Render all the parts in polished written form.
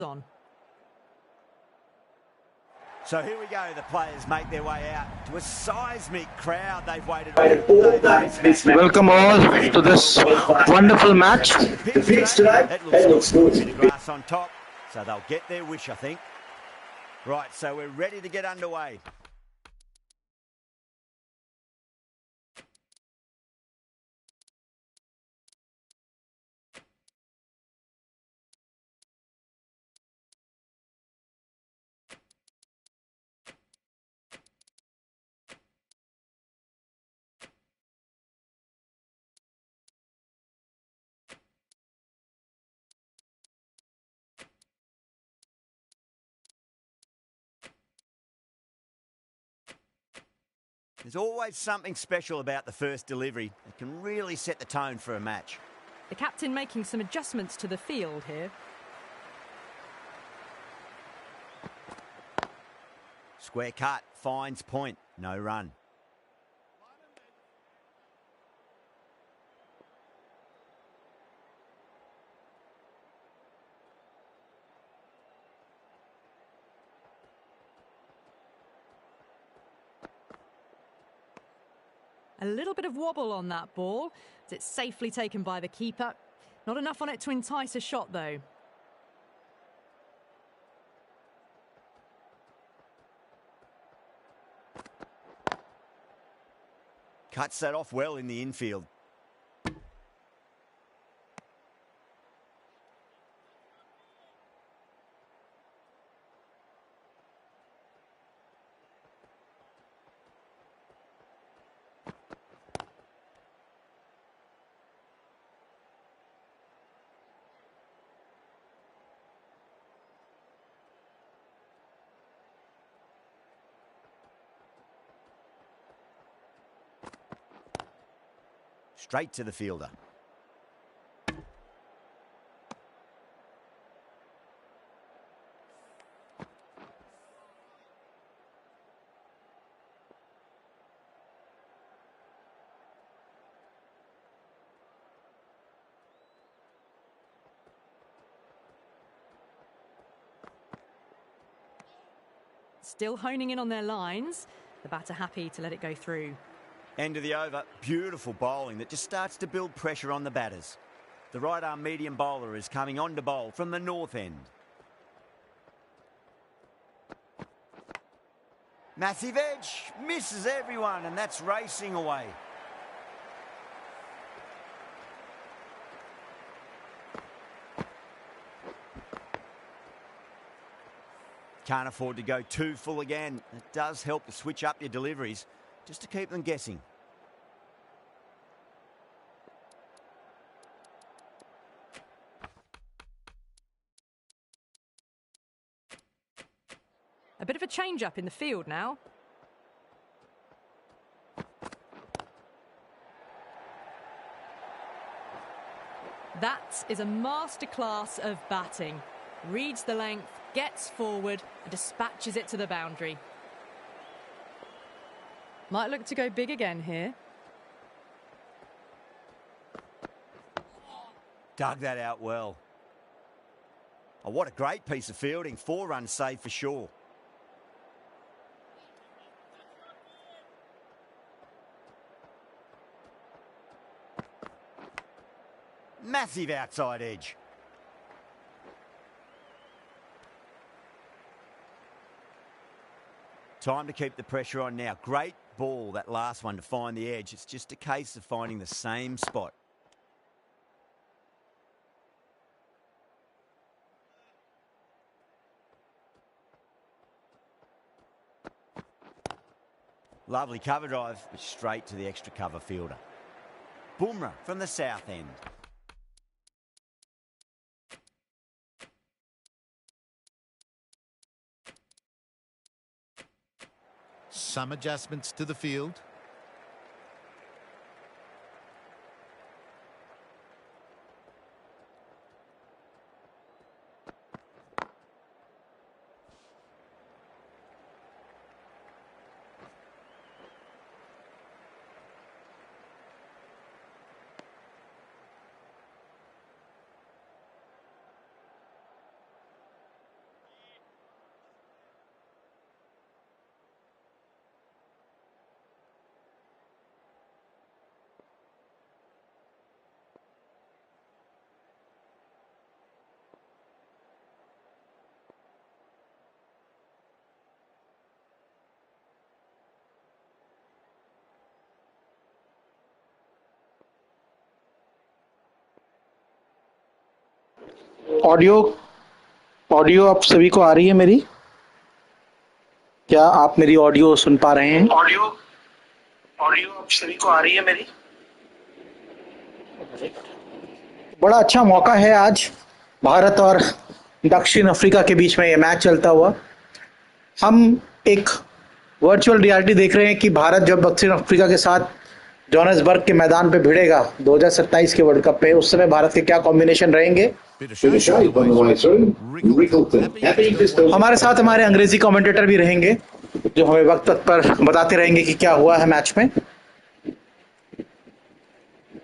on. So here we go, the players make their way out to a seismic crowd. They've waited all day for this match. Welcome all to this wonderful match. The pitch today, it looks good. Bit of grass on top, so they'll get their wish, I think. Right, so we're ready to get underway. There's always something special about the first delivery. It can really set the tone for a match. The captain making some adjustments to the field here. Square cut, finds point, no run. A little bit of wobble on that ball. It's safely taken by the keeper. Not enough on it to entice a shot, though. Cuts that off well in the infield. Straight to the fielder. Still honing in on their lines. The batter happy to let it go through. End of the over. Beautiful bowling that just starts to build pressure on the batters. The right-arm medium bowler is coming on to bowl from the north end. Massive edge. Misses everyone, and that's racing away. Can't afford to go too full again. It does help to switch up your deliveries, just to keep them guessing. A bit of a change-up in the field now. That is a masterclass of batting. Reads the length, gets forward and dispatches it to the boundary. Might look to go big again here. Dug that out well. Oh, what a great piece of fielding. 4 runs saved for sure. Massive outside edge. Time to keep the pressure on now. Great ball, that last one, to find the edge. It's just a case of finding the same spot. Lovely cover drive, but straight to the extra cover fielder. Bumrah from the south end. Some adjustments to the field. Audio audio आप सभी को आ रही है मेरी? क्या आप मेरी audio सुन पा रहे हैं? ऑडियो ऑडियो आप सभी को आ रही है मेरी? बड़ा अच्छा मौका है आज भारत और दक्षिण अफ्रीका के बीच में ये मैच चलता हुआ। हम एक वर्चुअल रियलिटी देख रहे हैं कि भारत जब दक्षिण अफ्रीका के साथ जोहान्सबर्ग के मैदान पे भिड़ेगा 2027 के वर्ल्ड कप पे, उस समय भारत के क्या कॉम्बिनेशन रहेंगे। With a shape on the way through, Rickleton. Happy to still. हमारे साथ हमारे अंग्रेजी कमेंटेटर भी रहेंगे जो हमें वक्त वक्त पर बताते रहेंगे कि क्या हुआ है मैच में।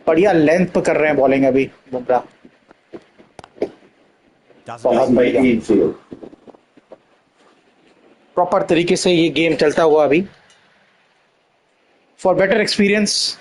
बढ़िया लेंथ पे कर रहे हैं बॉलिंग अभी बुमराह, बहुत By बढ़िया infield. प्रॉपर तरीके से ये गेम चलता हुआ अभी। For better experience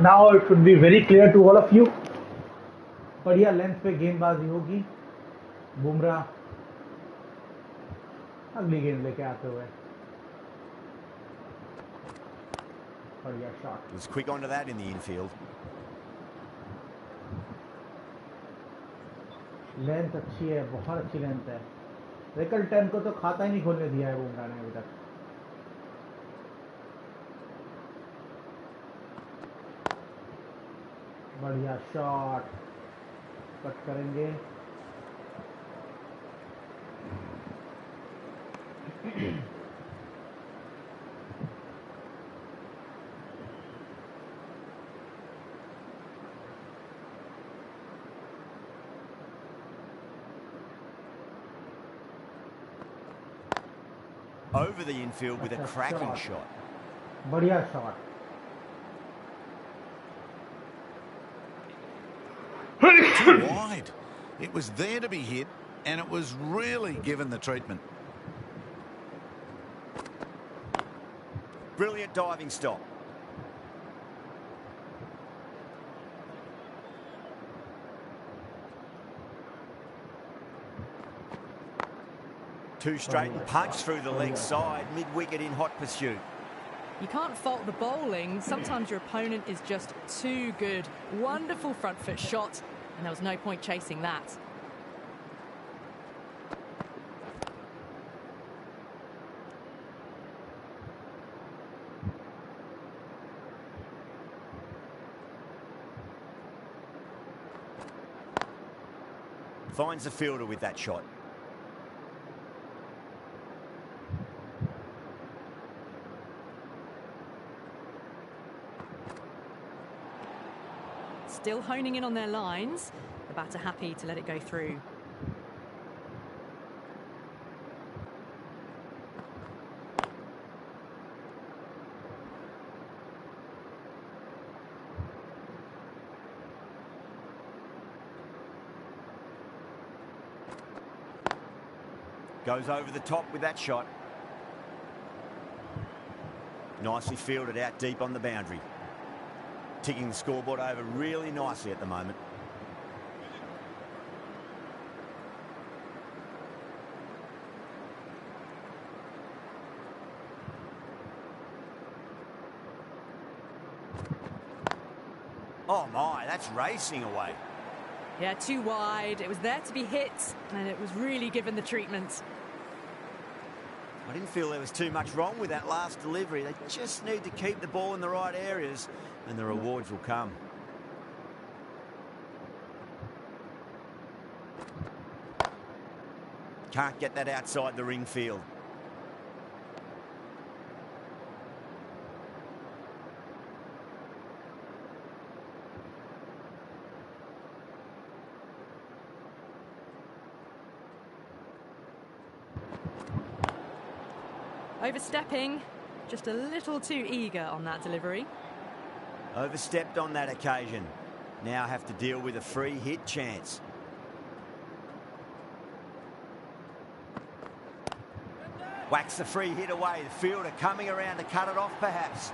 now it should be very clear to all of you. बढ़िया लेंथ पे गेंदबाजी होगी, बुमराह अगली गेंद लेके आते हुए। बढ़िया shot, Was quick onto that in the infield. Length अच्छी है, बहुत अच्छी लेंथ है। रिकल्टन को तो खाता ही नहीं खोलने दिया है बुमराह ने अभी तक। बढ़िया शॉट, कट करेंगे। Over the infield with a cracking shot. बढ़िया shot, Too wide. It was there to be hit, and it was really given the treatment. Brilliant diving stop. Two straight and punch through the leg side, mid-wicket in hot pursuit. You can't fault the bowling. Sometimes your opponent is just too good. Wonderful front foot shot, and there was no point chasing that. Finds the fielder with that shot. Still honing in on their lines. The batter happy to let it go through. Goes over the top with that shot. Nicely fielded out deep on the boundary. Ticking the scoreboard over really nicely at the moment. Oh my, that's racing away. Yeah, too wide. It was there to be hit, and it was really given the treatment. I didn't feel there was too much wrong with that last delivery. They just need to keep the ball in the right areas, and the rewards will come. Can't get that outside the ring field. Overstepping, just a little too eager on that delivery. Overstepped on that occasion. Now have to deal with a free hit chance. Whacks the free hit away. The fielder coming around to cut it off, perhaps.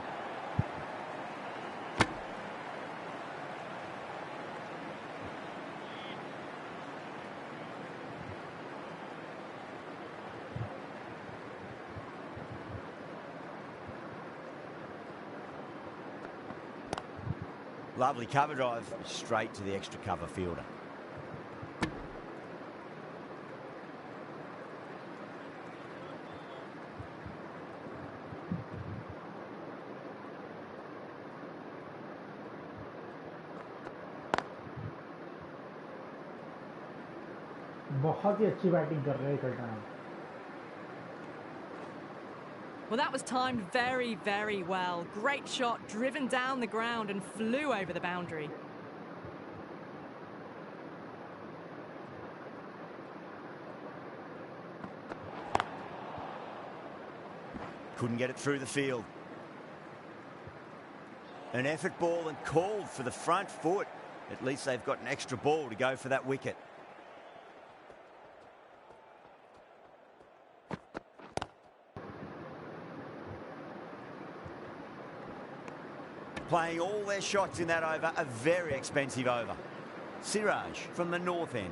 Lovely cover drive, straight to the extra cover fielder. बहुत ही अच्छी batting कर रहे हैं कल्टाना. Well, that was timed very, very well. Great shot, driven down the ground and flew over the boundary. Couldn't get it through the field. An effort ball and called for the front foot. At least they've got an extra ball to go for that wicket. Playing all their shots in that over, a very expensive over. Siraj from the north end.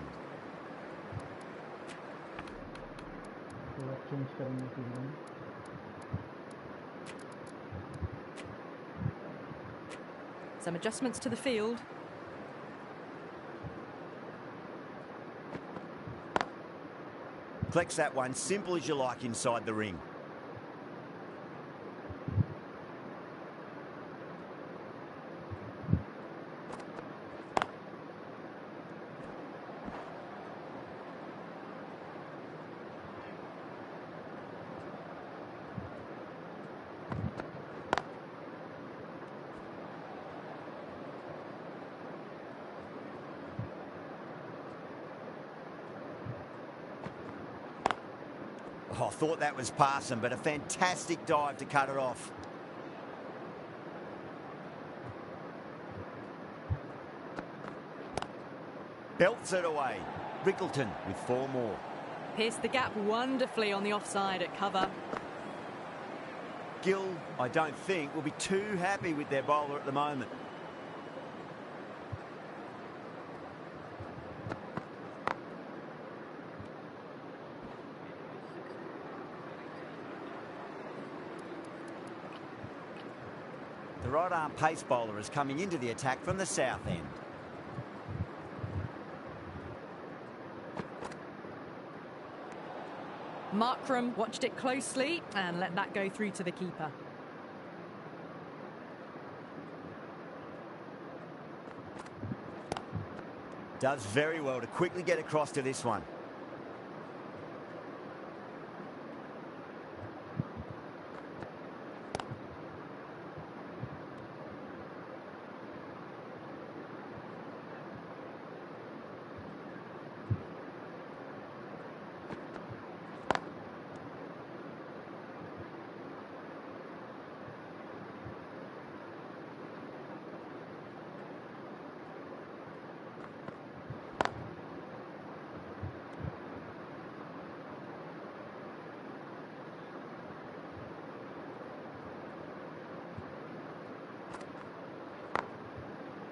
Some adjustments to the field. Collects that one, simple as you like inside the ring. Oh, I thought that was passing, but a fantastic dive to cut it off. Belts it away. Rickleton with 4 more. Pierced the gap wonderfully on the offside at cover. Gill, I don't think, will be too happy with their bowler at the moment. The right-arm pace bowler is coming into the attack from the south end. Markram watched it closely and let that go through to the keeper. Does very well to quickly get across to this one.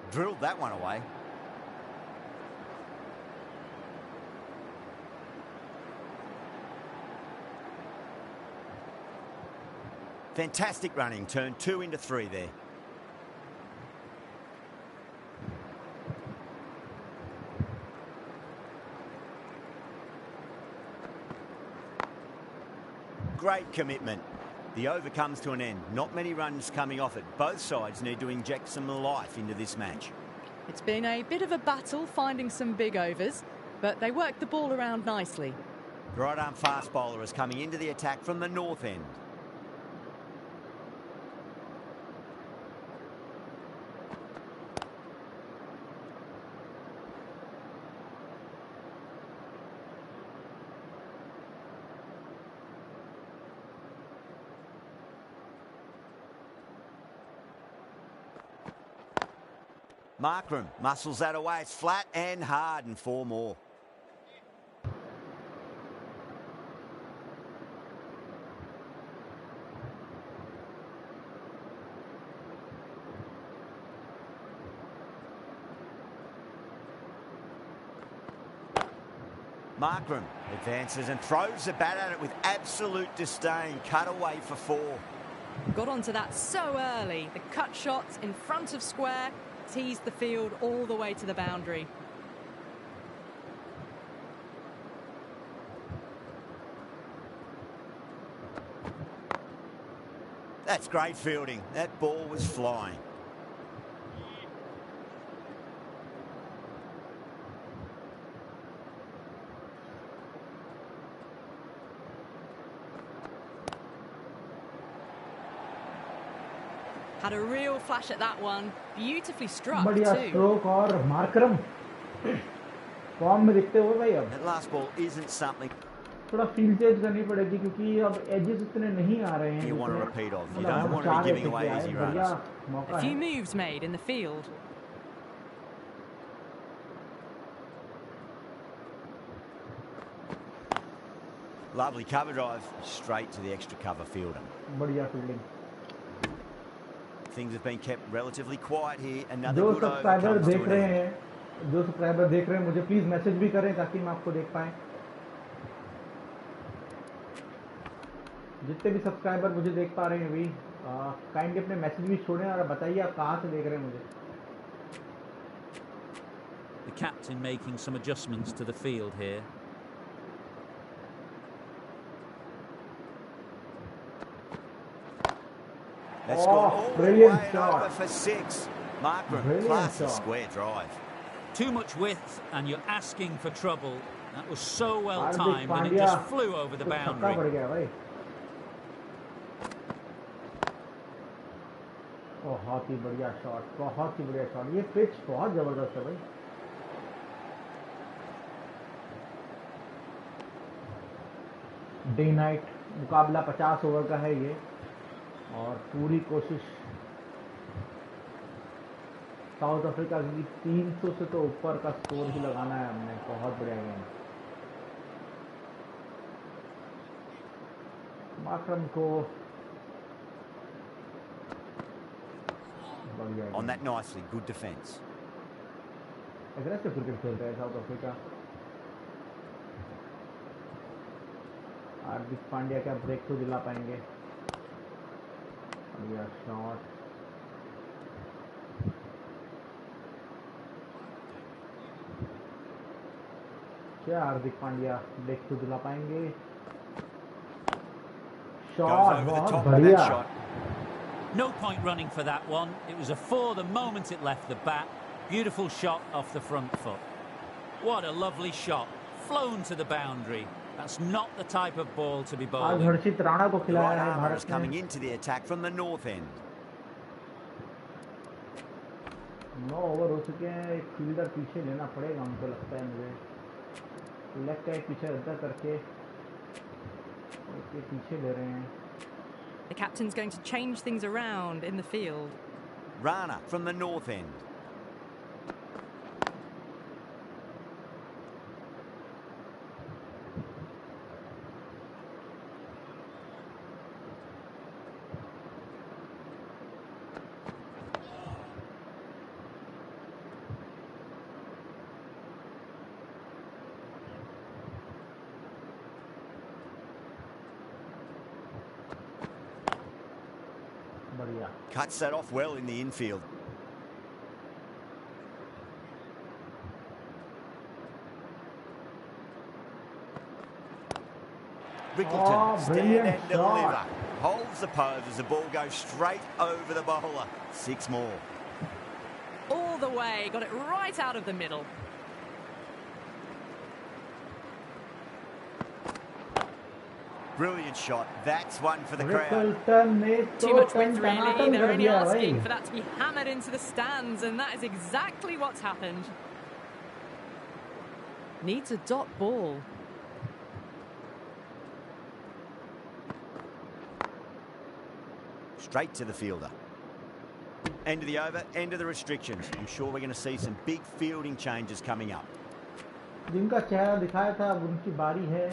Drilled that one away. Fantastic running, turned 2 into 3 there. Great commitment. The over comes to an end. Not many runs coming off it. Both sides need to inject some life into this match. It's been a bit of a battle finding some big overs, but they worked the ball around nicely. The right-arm fast bowler is coming into the attack from the north end. Markram muscles that away. It's flat and hard and 4 more. Markram advances and throws the bat at it with absolute disdain. Cut away for 4. Got onto that so early. The cut shot in front of square teased the field all the way to the boundary. That's great fielding. That ball was flying. Had a real flash at that one. Beautifully struck बढ़िया too. Stroke और Markram form में दिखते हुए भाई अब That last ball isn't something थोड़ा field change करनी पड़ेगी क्योंकि अब एजेस इतने नहीं आ रहे हैं you want to जितने repeat of. You मतलब don't हम want to चाह be रहे giving थे away कि easy आए बढ़िया runs. मौका A few है moves made in the field. Lovely cover drive straight to the extra cover fielder. बढ़िया fielding Things have been kept relatively quiet here. Another जो good over subscriber comes to देख an रहे end. हैं मुझे please message भी करें ताकि मैं आपको देख पाए जितने भी सब्सक्राइबर मुझे देख पा रहे हैं अभी काइंडली अपने मैसेज भी छोड़ें और बताइए आप कहाँ से देख रहे हैं मुझे The captain making some adjustments to the field here. That's gone all the way brilliant and shot. over for 6. Markram, Brilliant classy shot. square drive. Too much width and you're asking for trouble. That was so well Hardik timed and it Pandya just flew over the तो छक्का boundary. बढ़ गया भाई बहुत ही बढ़िया shot ये pitch बहुत जबरदस्त है भाई डे नाइट मुकाबला 50 ओवर का है ये और पूरी कोशिश साउथ अफ्रीका की 300 से तो ऊपर का स्कोर ही लगाना है हमने बहुत बढ़िया गेम मार्करम को On that nicely, good defence. Aggressive cricket खेल रहा है साउथ अफ्रीका हार्दिक पांड्या क्या ब्रेक थ्रू दिला पाएंगे बढ़िया शॉट क्या हार्दिक पांड्या ब्रेक थ्रू दिला पाएंगे Goes शॉट over the बहुत top of that बढ़िया shot. No point running for that one. It was a 4 the moment it left the bat. Beautiful shot off the front foot. What a lovely shot. Flown to the boundary. That's not the type of ball to be आज bowling. हर्षित राणा को The खिलाया right है armour is Bharat coming ने into the attack from the north end. 9 over हो चुके हैं एक fielder पीछे लेना पड़ेगा उनको लगता है मुझे लेग का एक पीछे रद्दा करके एक पीछे ले रहे हैं The captain's going to change things around in the field. Rana from the north end. बढ़िया Cuts that off well in the infield. Rickleton, stand brilliant and deliver. shot. Holds the pose as the ball goes straight over the bowler. 6 more. All the way, got it right out of the middle. Brilliant shot. That's one for the crowd. Rickelton ने Too तो much width, really. टनाटन They're कर only दिया भाई asking for that to be hammered into the stands, and that is exactly what's happened. Needs a dot ball. Straight to the fielder. End of the over, end of the restrictions. I'm sure we're going to see some big fielding changes coming up. जिनका चेहरा दिखाया था अब उनकी बारी है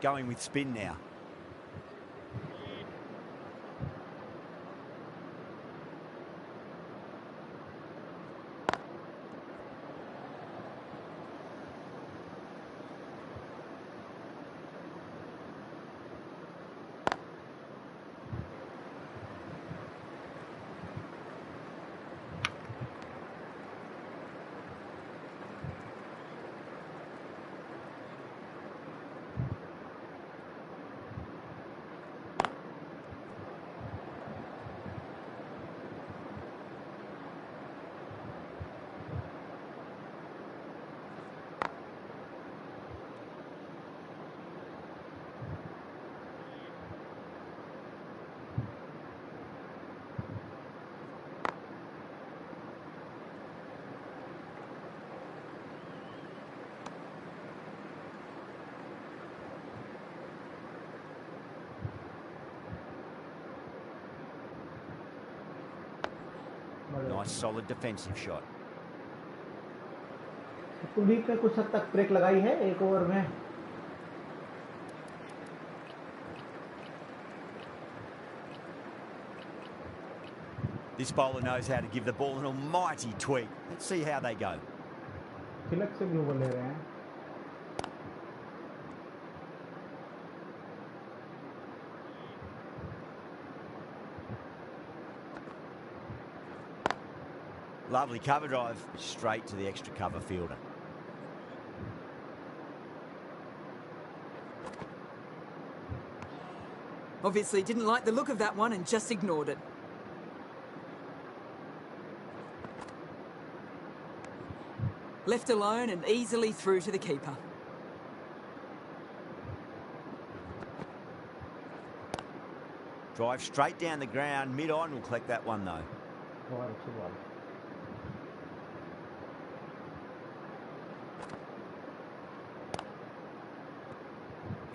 going with spin now. Nice solid defensive shot. Kuldeep ने कुछ हद तक ब्रेक लगाई है एक ओवर में. This bowler knows how to give the ball an almighty tweak. Let's see how they go. तिलक से भी ओवर ले रहे हैं. Lovely cover drive, straight to the extra cover fielder. Obviously didn't like the look of that one and just ignored it. Left alone and easily through to the keeper. Drive straight down the ground, mid-on will collect that one though. बहुत अच्छी ball.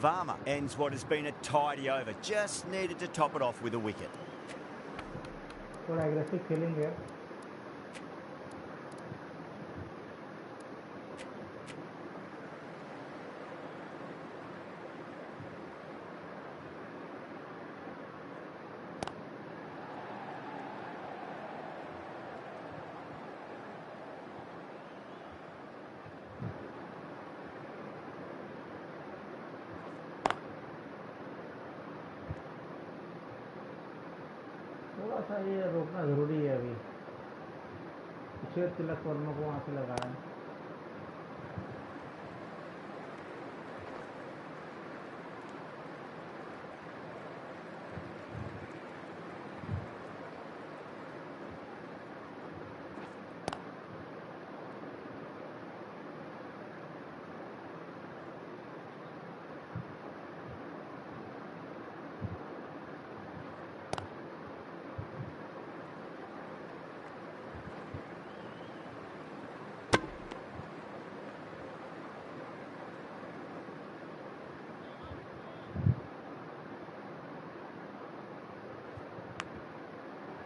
Varma ends what has been a tidy over. Just needed to top it off with a wicket. थोड़ा aggressive खेलेंगे. थोड़ा सा ये रोकना जरूरी है अभी. पीछे तिलक वर्मा को वहां से लगाया.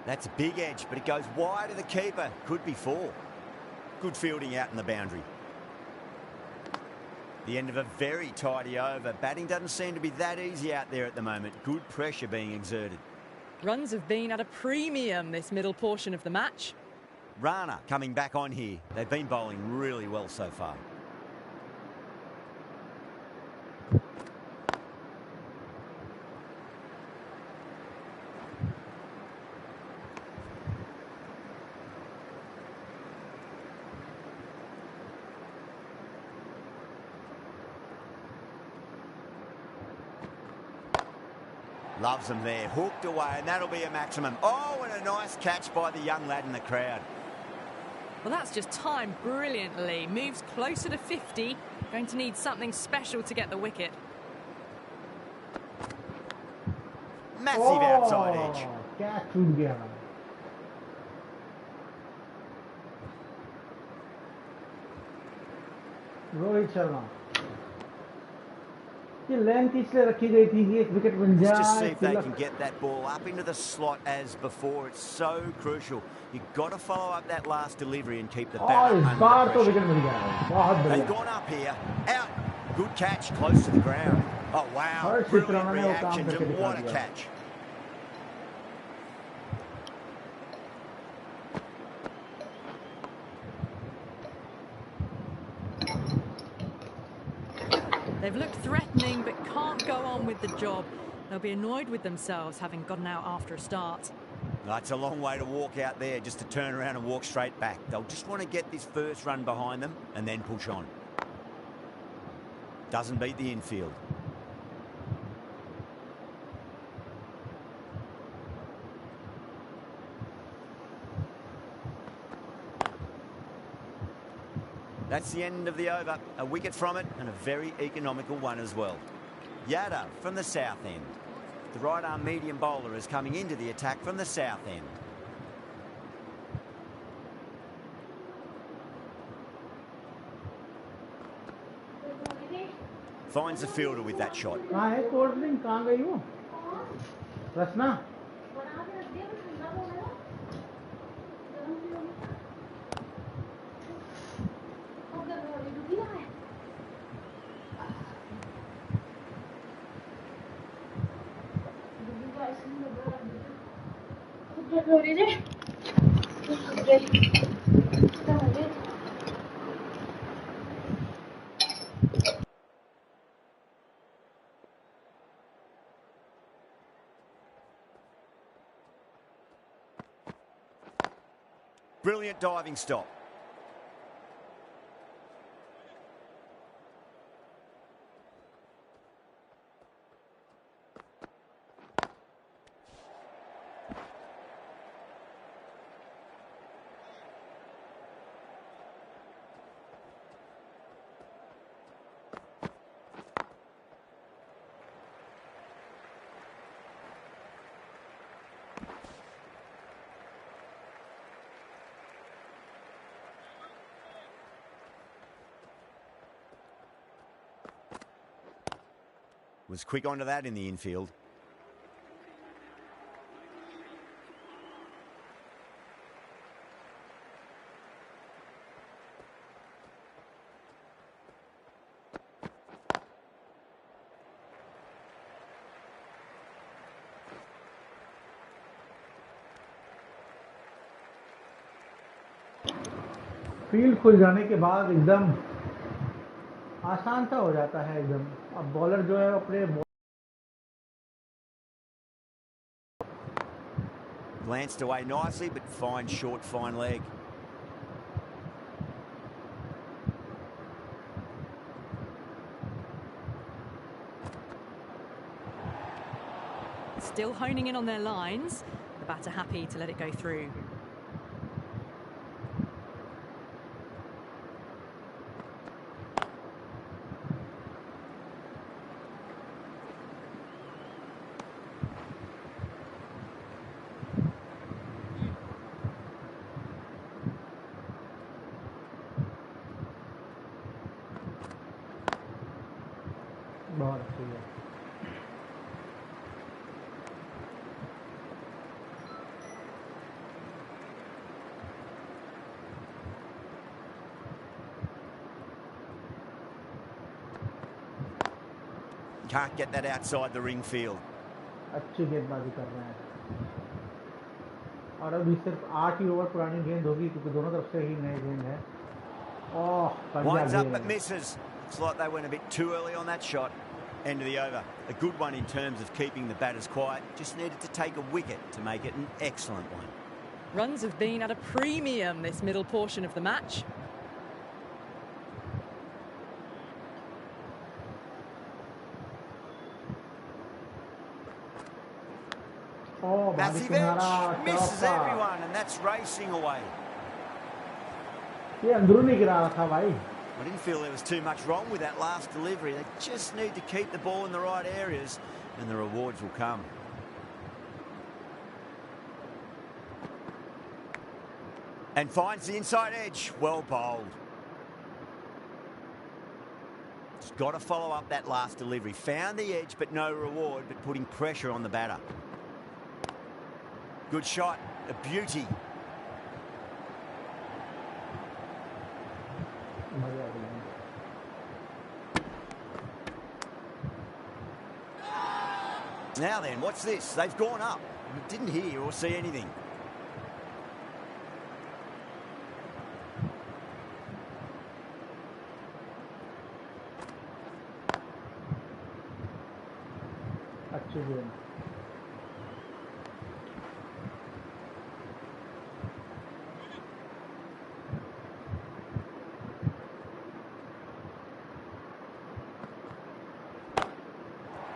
That's a big edge, but it goes wide of the keeper. Could be four. Good fielding out in the boundary. The end of a very tidy over. Batting doesn't seem to be that easy out there at the moment. Good pressure being exerted. Runs have been at a premium this middle portion of the match. Rana coming back on here. They've been bowling really well so far. Loves them there, hooked away, and that'll be a maximum. Oh, and a nice catch by the young lad in the crowd. Well, that's just timed brilliantly. Moves closer to 50. Going to need something special to get the wicket. Massive outside edge. क्या छूट गया. रोहित शर्मा. ये length इसलिए रखी गई थी कि एक विकेट बन जाए. Let's just see if they can get that ball up into the slot as before. It's so crucial. You've got to follow up that last delivery and keep the batter इस बार under तो pressure. Wicket मिल गया. बहुत बढ़िया. They've gone up here. Out. Good catch, close to the ground. Oh, wow. Her Brilliant क्षेत्र में वो काम reactions करके and दिखा what a दिया। catch. They've looked threatening but can't go on with the job. They'll be annoyed with themselves having gotten out after a start. That's a long way to walk out there just to turn around and walk straight back. They'll just want to get this first run behind them and then push on. Doesn't beat the infield. That's the end of the over. A wicket from it and a very economical one as well. Yada from the south end. The right-arm medium bowler is coming into the attack from the south end. Finds the fielder with that shot. कहाँ है cold drink? कहाँ गई वो? रसना? Brilliant diving stop. Was quick onto that in the infield. Field खुल जाने के बाद एकदम आसान सा हो जाता है एकदम। अब बॉलर जो है अपने Glanced away nicely, but fine short, fine leg. Still honing in on their lines. The batter happy to let it go through. बहुत अच्छी है। Can't get that outside the ring field. अच्छी गेंदबाजी कर रहे हैं और अभी सिर्फ 8 ही ओवर पुरानी गेंद होगी क्योंकि दोनों तरफ से ही नए गेंद है। Winds up but misses. Looks like they went a bit too early on that shot. End of the over. A good one in terms of keeping the batters quiet. Just needed to take a wicket to make it an excellent one. Runs have been at a premium this middle portion of the match. Massive edge. Misses everyone, and that's racing away. ये अंदरूनी गिरा रहा था भाई। I didn't feel there was too much wrong with that last delivery. They just need to keep the ball in the right areas and the rewards will come. And finds the inside edge. Well bowled. Just got to follow up that last delivery. Found the edge but no reward, but putting pressure on the batter. Good shot. A beauty. Now then, what's this? They've gone up. Didn't hear or see anything. अच्छी game.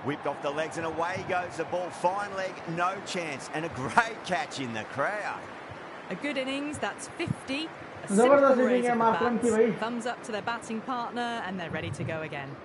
Whipped off the legs and away goes the ball. Fine leg, no chance. And a great catch in the crowd. A good innings, that's 50. A जबरदस्त simple inning raise है of the मातरम की भाई। bats. Thumbs up to their batting partner and they're ready to go again.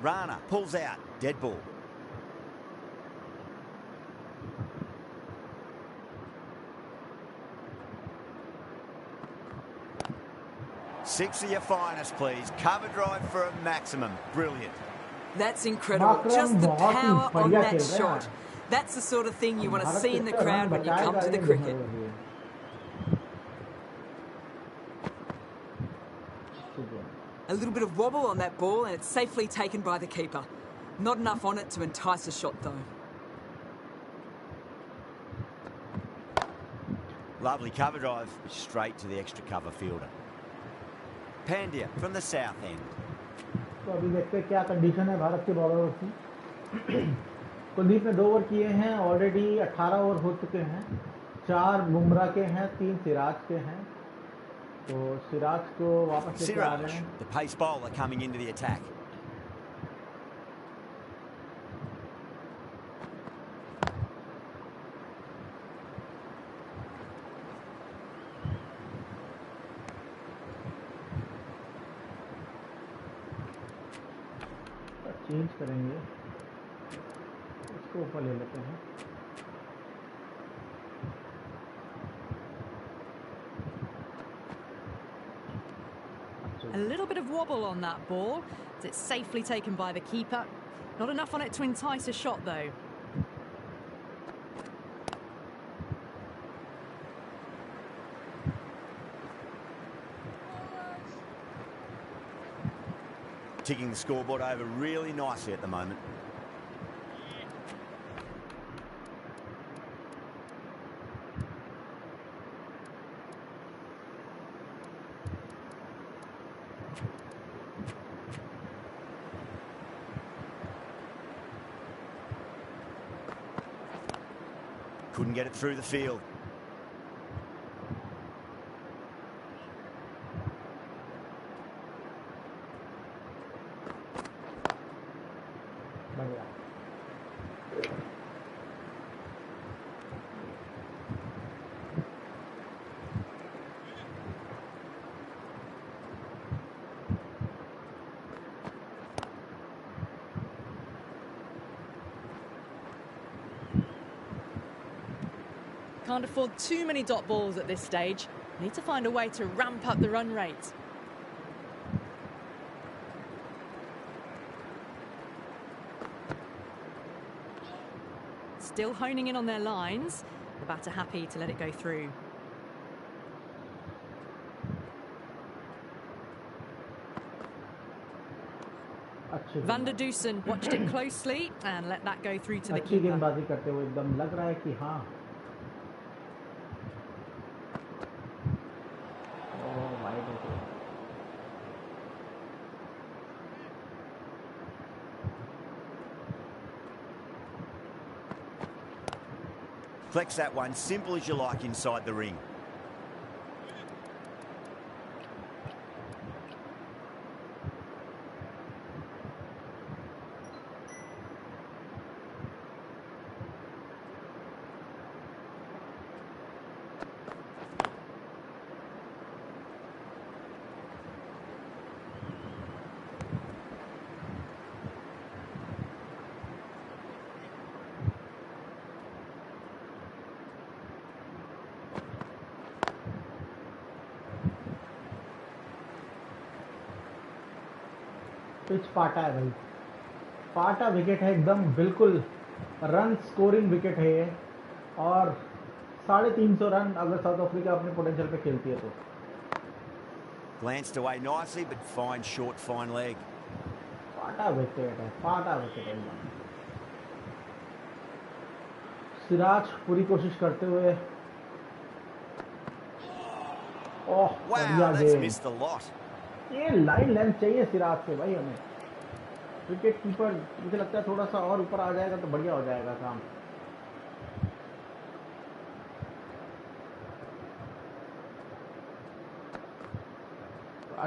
Rana pulls out. Dead ball. Six of your finest, please. Cover drive for a maximum. Brilliant. That's incredible. Just the power on that shot. That's the sort of thing you want to see in the crowd when you come to the cricket. A little bit of wobble on that ball and it's safely taken by the keeper. Not enough on it to entice a shot though. Lovely cover drive, straight to the extra cover fielder. Pandya from the south end. तो अभी देखते हैं क्या condition है भारत के बॉलरों की। कुलदीप ने 2 over किए हैं, ऑलरेडी 18 ओवर हो चुके हैं। 4 बुमराह के हैं, 3 सिराज के हैं। तो सिराज को वापस लेकर आ रहे हैं। The pace bowler coming into the attack. Change करेंगे, इसको ऊपर ले लेते हैं। A little bit of wobble on that ball. It's safely taken by the keeper. Not enough on it to entice a shot though. Ticking the scoreboard over really nicely at the moment. Couldn't get it through the field. Can't afford too many dot balls at this stage. Need to find a way to ramp up the run rate. Still honing in on their lines. The batter happy to let it go through. Van der Dusen watched it closely and let that go through to the keeper. गेंदबाजी करते हुए एकदम लग रहा है कि हाँ। Flex that one, simple as you like inside the ring. Pitch पाटा है भाई, पाटा विकेट है एकदम, बिल्कुल रन स्कोरिंग विकेट है ये, और 350 रन अगर साउथ अफ्रीका अपने पोटेंशियल पे खेलती है तो। Glanced away nicely, but fine short, fine leg. पाटा विकेट है, पाटा विकेट है एकदम। सिराज पूरी कोशिश करते हुए, ओह बढ़िया Wow, that's game. missed a lot. ये लाइन लेंथ चाहिए सिराज से भाई हमें। विकेट कीपर मुझे लगता है थोड़ा सा और ऊपर आ जाएगा तो बढ़िया हो जाएगा काम।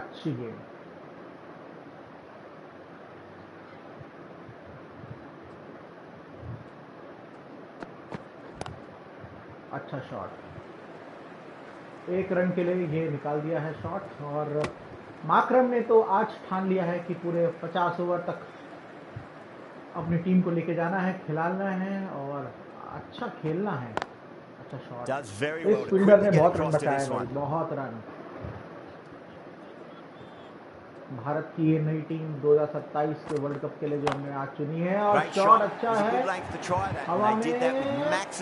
अच्छी गेम। अच्छा शॉट, 1 रन के लिए ये निकाल दिया है शॉट। और माकरम ने तो आज ठान लिया है कि पूरे 50 ओवर तक अपनी टीम को लेके जाना है, खिलाना है और अच्छा खेलना है। अच्छा शॉट, इस फील्डर ने बहुत रन बचाए भाई, बहुत रन। भारत की ये नई टीम 2027 के वर्ल्ड कप के लिए जो हमने आज चुनी है, और शॉट अच्छा है, हवा में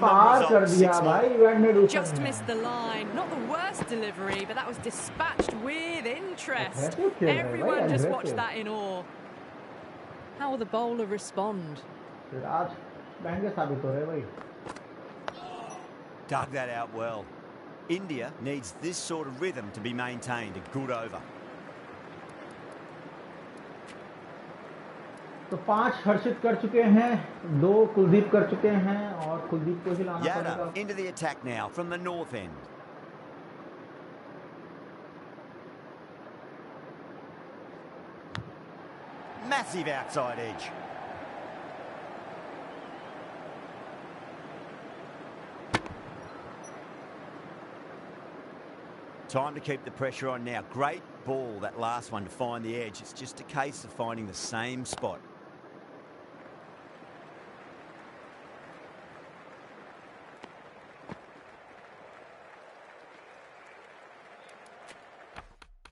पार कर दिया भाई। Just missed the line. Not the worst delivery, but that was dispatched with interest. Everyone just watched that in awe. How will the bowler respond? आज महंगे साबित हो रहे भाई। Dug that out well. India needs this sort of rhythm to be maintained. A good over. तो 5 हर्षित कर चुके हैं, 2 कुलदीप कर चुके हैं, और कुलदीप को ही लाना पड़ेगा। Into the attack now from the north end. Massive outside edge. Time to keep the pressure on now. Great ball, that last one, to find the edge. It's just a case of finding the same spot.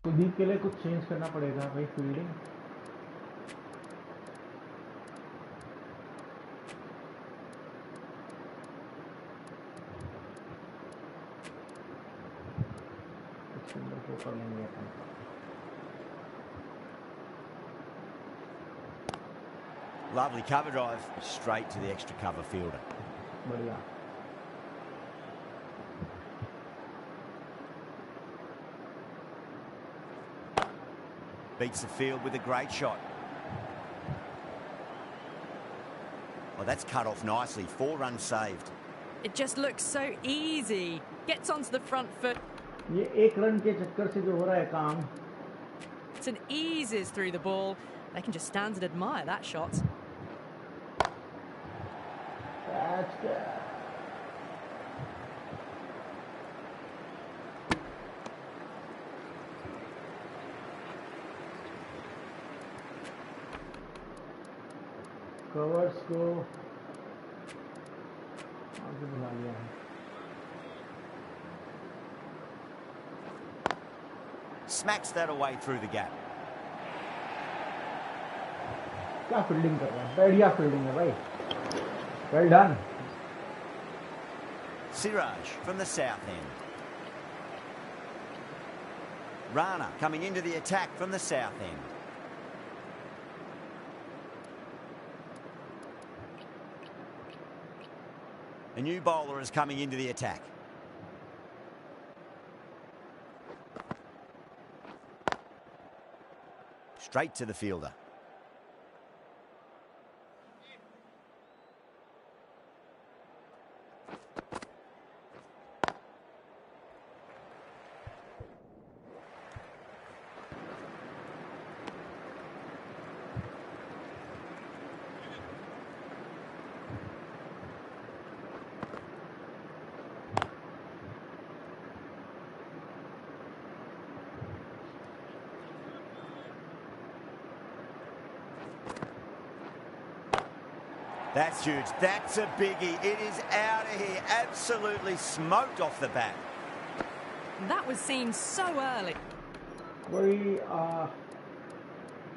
Kuldeep के लिए कुछ change करना पड़ेगा भाई, fielding. कर लेंगे अपन। Lovely cover drive, straight to the extra cover fielder. बढ़िया। Beats the field with a great shot. Well, that's cut off nicely. 4 runs saved. It just looks so easy. Gets onto the front foot. ये 1 run के चक्कर से जो हो रहा है काम। And eases through the ball. They can just stand and admire that shot. That's good. Covers को आगे बुला लिया है। Smacks that away through the gap. क्या फील्डिंग कर रहा है, बढ़िया फील्डिंग है भाई, well done. Siraj from the south end. Rana coming into the attack from the south end. A new bowler is coming into the attack. Straight to the fielder. That's huge. That's a biggie. It is out of here. Absolutely smoked off the bat. That was seen so early. कोई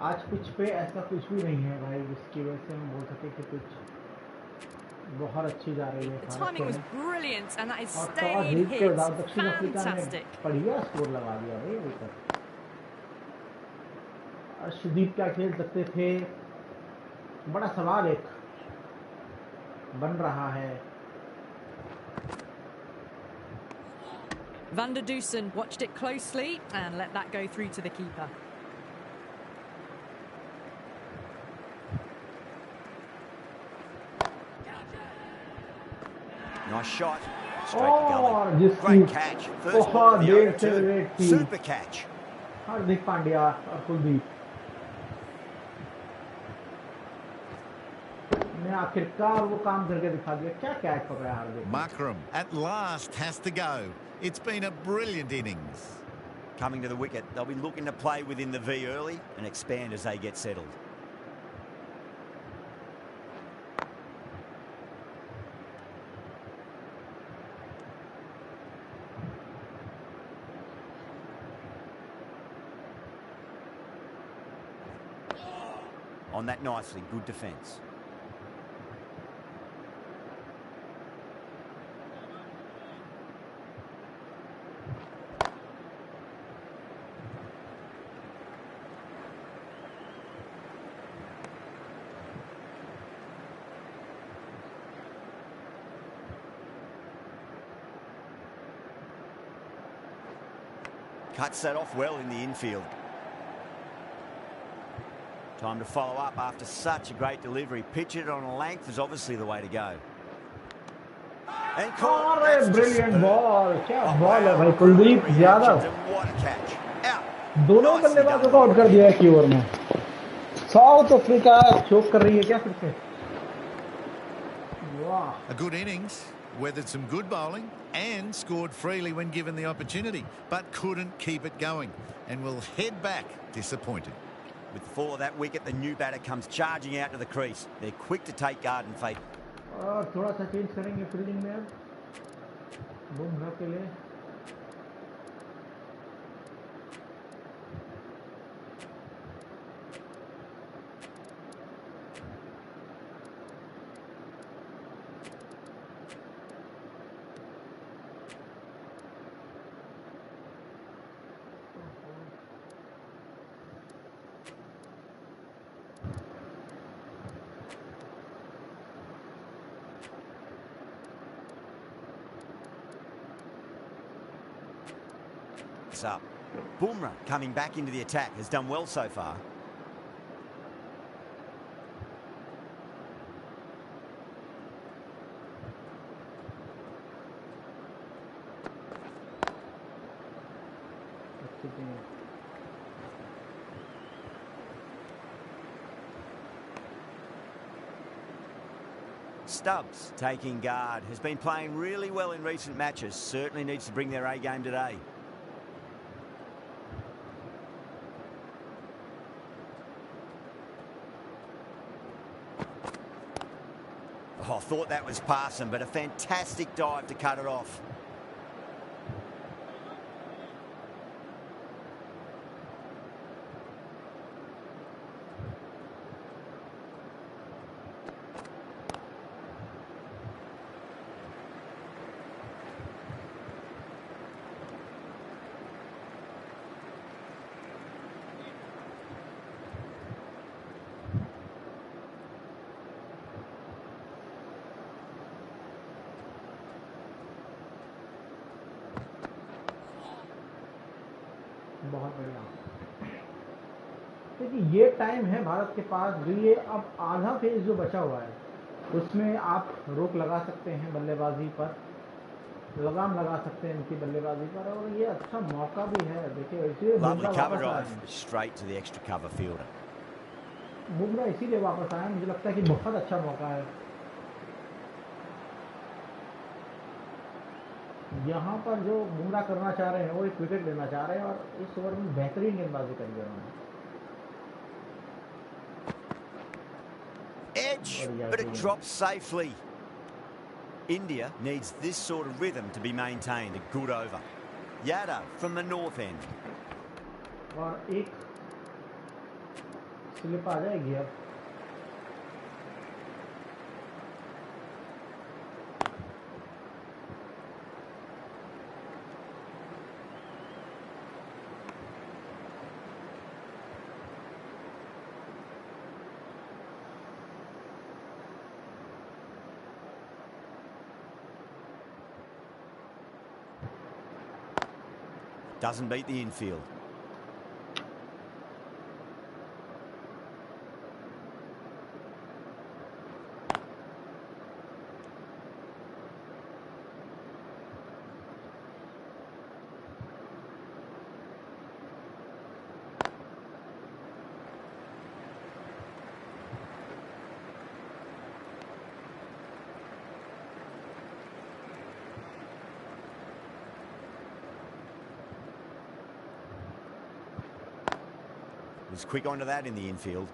आज pitch पे ऐसा कुछ भी नहीं है भाई जिसकी वजह से हम बोल सके कि पिच बहुत अच्छी जा रही है। The timing was brilliant, and that is और staying hit. दक्षिण अफ्रीका ने Fantastic. बढ़िया स्कोर लगा दिया भाई अभी तक। अर्शदीप क्या खेल सकते थे, बड़ा सवाल एक बन रहा है। Van der Dusen watched it closely and let that go through to the keeper. Nice shot. Straight to gully. Great catch. First ball of the over too. Super catch. Hardik Pandya और कुलदीप ने आखिरकार वो काम करके दिखा दिया। क्या कैच पकड़ा हार्दिक। Markram at last has to go. It's been a brilliant innings. Coming to the wicket, they'll be looking to play within the V early and expand as they get settled. On that nicely, good defence. Cuts that off well in the infield. Time to follow up after such a great delivery. Pitch it on a length is obviously the way to go. And caught. That's brilliant ball. क्या ball है भाई Kuldeep Yadav. What a catch. Out. दोनों बल्लेबाजों को out कर दिया एक over में। साउथ अफ्रीका चोक कर रही है क्या फिर से? वाह। A good innings, weathered some good bowling and scored freely when given the opportunity, but couldn't keep it going and will head back disappointed. With the fall of that wicket, the new batter comes charging out to the crease. They're quick to take guard and fake. और थोड़ा सा change करेंगे fielding में अब बुमराह के लिए। Up. Bumrah coming back into the attack has done well so far. Stubbs taking guard, has been playing really well in recent matches, certainly needs to bring their A game today. Oh, I thought that was passing, but a fantastic dive to cut it off. बहुत बढ़िया। देखिए ये time है भारत के पास जो ये अब आधा फेज जो बचा हुआ है उसमें आप रोक लगा सकते हैं बल्लेबाजी पर, लगाम लगा सकते हैं इनकी बल्लेबाजी पर, और ये अच्छा मौका भी है। देखिए इसीलिए बुमराह इसीलिए वापस आया, मुझे लगता है कि बहुत अच्छा मौका है। यहाँ पर जो बुमराह करना चाह रहे हैं वो एक विकेट लेना चाह रहे हैं और इस ओवर में बेहतरीन गेंदबाजी करी है उन्होंने। Edge, but it drops safely. India needs this sort of rhythm to be maintained. A good over. Yadav from the north end. और एक स्लिप आ जाएगी अब। Doesn't beat the infield. Was quick onto that in the infield.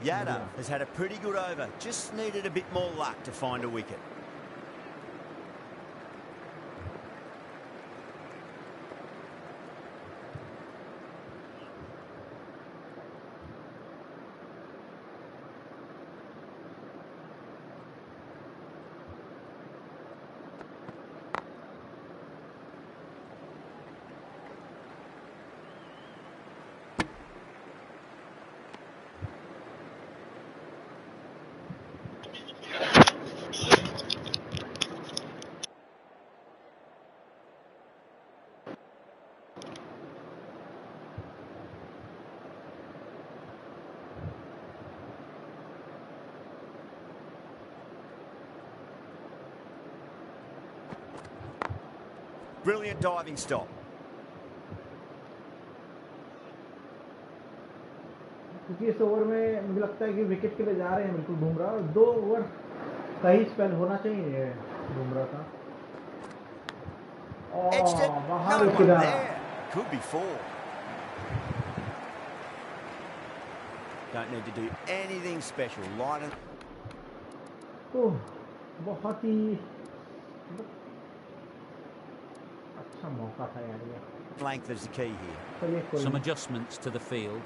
Yada has had a pretty good over, just needed a bit more luck to find a wicket. Brilliant diving stop. क्योंकि इस over में मुझे लगता है कि wicket के लिए जा रहे हैं बिल्कुल बुमराह, और 2 ओवर सही स्पेल होना चाहिए बुमराह का। बाहर Could be 4. Don't need to do anything special. Line it. बहुत ही अच्छा मौका था यार ये। Length is the key here. Some adjustments to the field.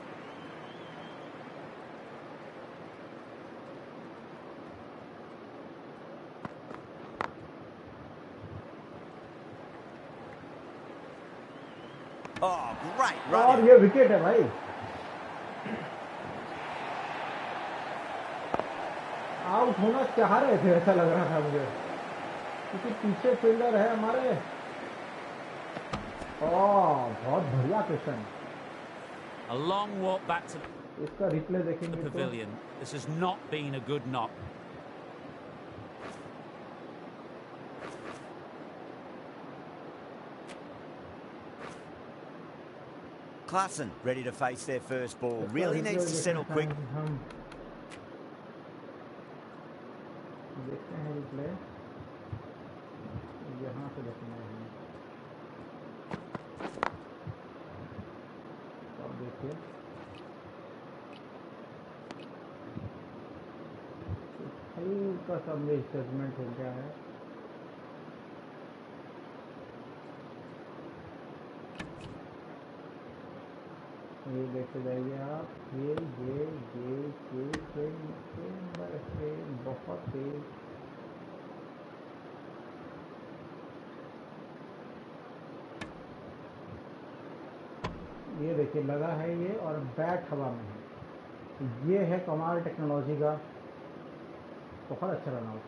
Oh, great run. और ये विकेट है भाई। आउट होना चाह रहे थे ऐसा लग रहा था मुझे, क्योंकि पीछे फील्डर है हमारे। बहुत बढ़िया question. A long walk back to इसका रिप्ले देखेंगे the pavilion. This has not been a good knock. Klassen ready to face their first ball. Really needs to settle quick. देखते हैं रिप्ले, यहाँ से देखना है। अब देखिए हल्का सा मिसजजमेंट हो गया है। ये देखते जाइए आप, ये बहुत तेज। ये देखिए लगा है ये, और बैट हवा में है। ये है कमाल टेक्नोलॉजी का। बहुत अच्छा रन आउट,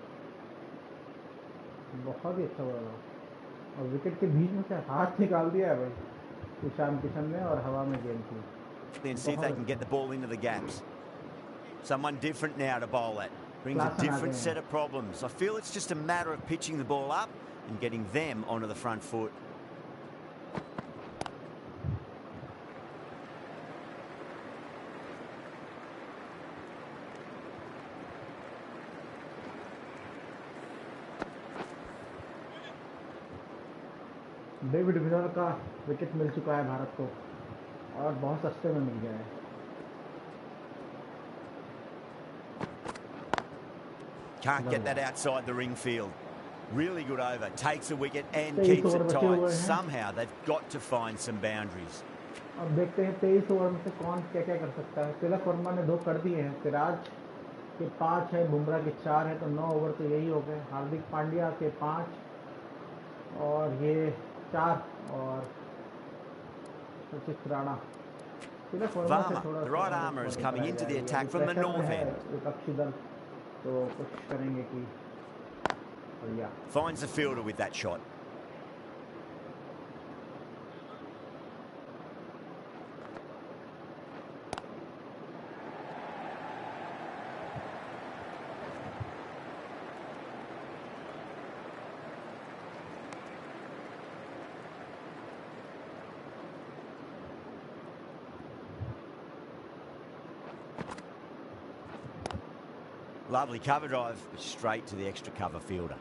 बहुत ही अच्छा रन आउट, और विकेट के बीच में से हाथ निकाल दिया है भाई ईशान किशन ने, और हवा में गेंद थी। Then see if they can get the ball into the gaps. Someone different now to bowl at. Brings a different set of problems. I feel it's just a matter of pitching the ball up and getting them onto the front foot. David winner का wicket मिल चुका है भारत को, और बहुत सस्ते में मिल गया है। Can't get that outside the ring field. Really good over. Takes a wicket and keeps it tight. Somehow they've got to find some boundaries. अब देखते हैं 23 ओवर में से कौन क्या क्या कर सकता है। तिलक वर्मा ने 2 कर दिए हैं, सिराज के 5 है, बुमराह के 4 है, तो 9 ओवर तो यही हो गए। हार्दिक पांड्या के 5 और ये 4 और सचित Rana. Varma, the right armour, is coming into the attack from the north end. विपक्षी दल तो कोशिश करेंगे कि finds the fielder with that shot. Lovely cover drive, straight to the extra cover fielder.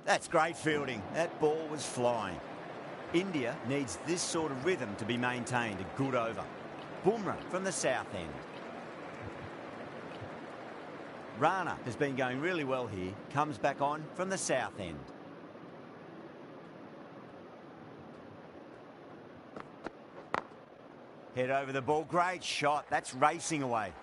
That's great fielding. That ball was flying. India needs this sort of rhythm to be maintained. A good over. Bumrah from the south end. Rana has been going really well here. Comes back on from the south end. Head over the ball. Great shot. That's racing away.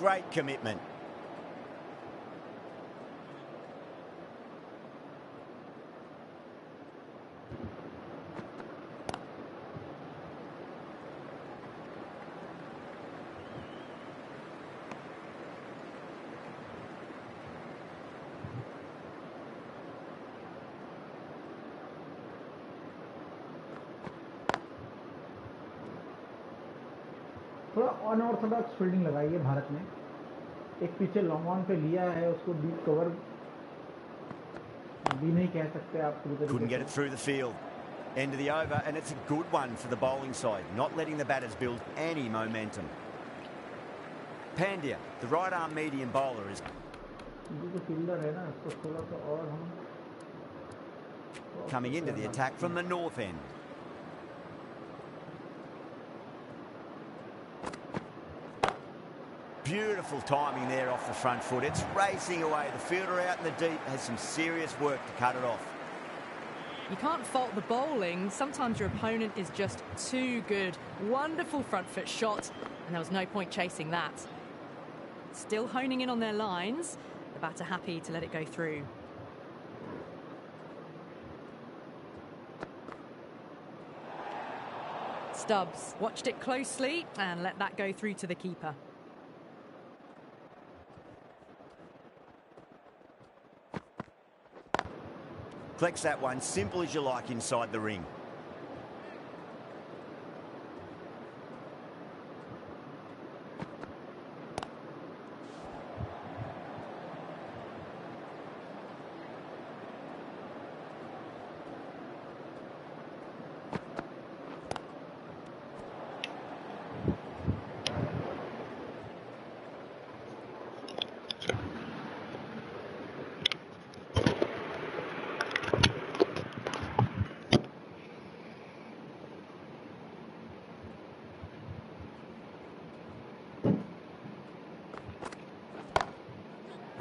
Great commitment. थोड़ा unorthodox fielding लगाई है भारत ने। एक पीछे long on पे लिया है, उसको डीप कवर भी नहीं कह सकते आप पूरी तरीके से। Couldn't get it through the field. End of the over, and it's a good one for the bowling side, not letting the batters build any momentum. Pandya, the right arm medium bowler, is coming into the attack from the north end. Beautiful timing there off the front foot. It's racing away. The fielder out in the deep has some serious work to cut it off. You can't fault the bowling. Sometimes your opponent is just too good. Wonderful front foot shot, and there was no point chasing that. Still honing in on their lines. The batter happy to let it go through. Stubbs watched it closely and let that go through to the keeper. Collects that one, simple as you like, inside the ring.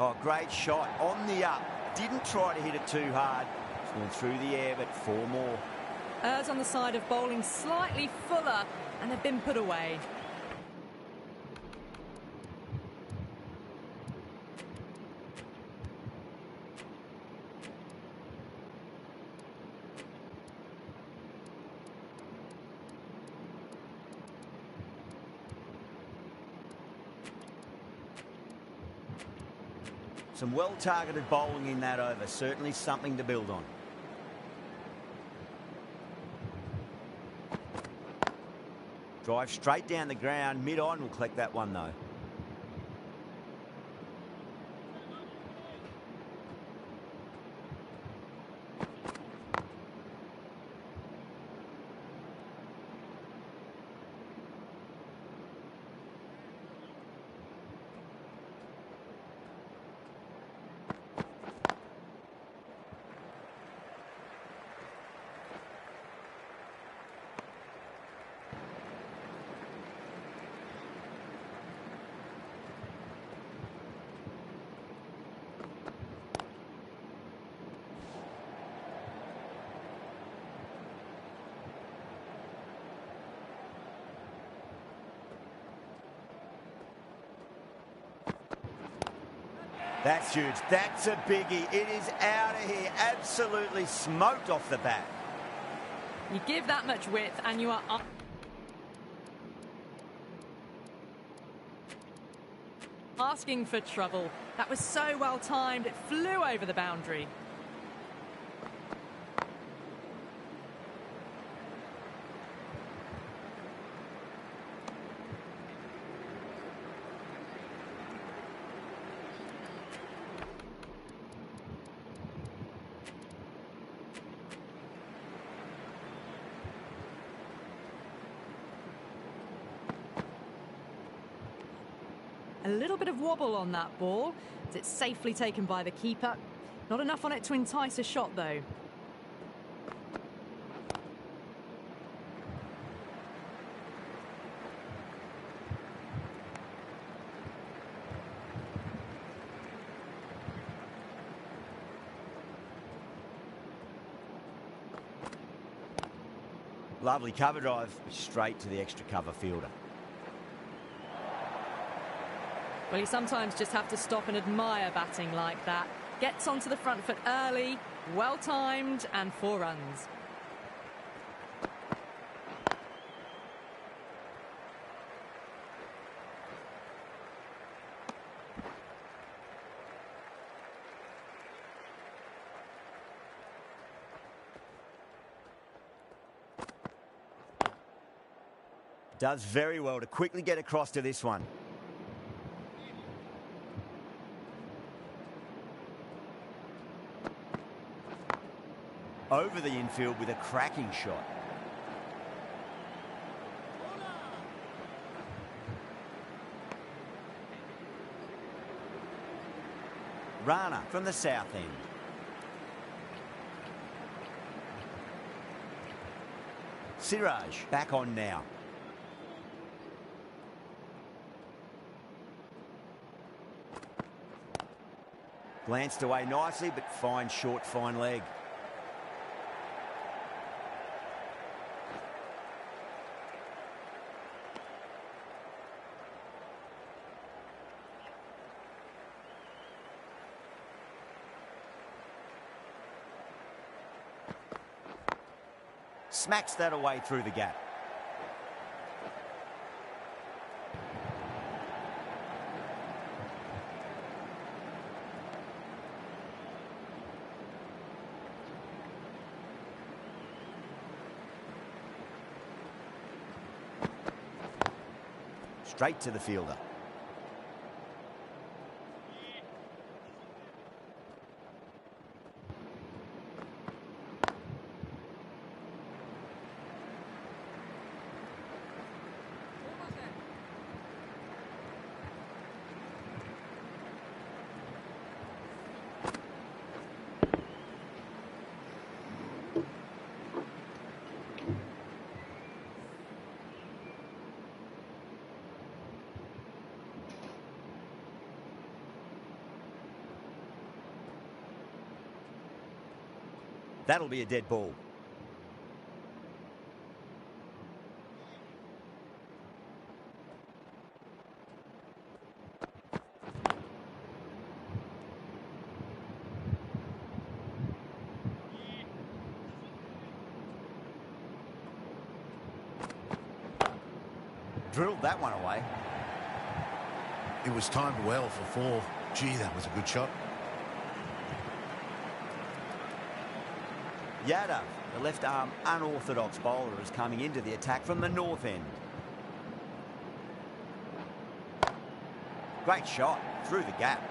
Oh, great shot on the up. didn't try to hit it too hard. It's gone through the air, but 4 more. Errs on the side of bowling slightly fuller, and they've been put away. Some well-targeted bowling in that over. Certainly something to build on. Drive straight down the ground. Mid-on will collect that one, though. That's huge. That's a biggie. It is out of here. Absolutely smoked off the bat. You give that much width and you are up. Asking for trouble. That was so well timed. It flew over the boundary. A little bit of wobble on that ball, as it's safely taken by the keeper. Not enough on it to entice a shot, though. Lovely cover drive, straight to the extra cover fielder. Well, you sometimes just have to stop and admire batting like that. Gets onto the front foot early, well timed, and 4 runs. Does very well to quickly get across to this one. Over the infield with a cracking shot. Rana from the south end. Siraj back on now. Glanced away nicely, but fine short, fine leg. Smacks that away through the gap. Straight to the fielder. That'll be a dead ball. Drilled that one away. It was timed well for 4. Gee, that was a good shot. Yada, the left-arm unorthodox bowler, is coming into the attack from the north end. Great shot through the gap.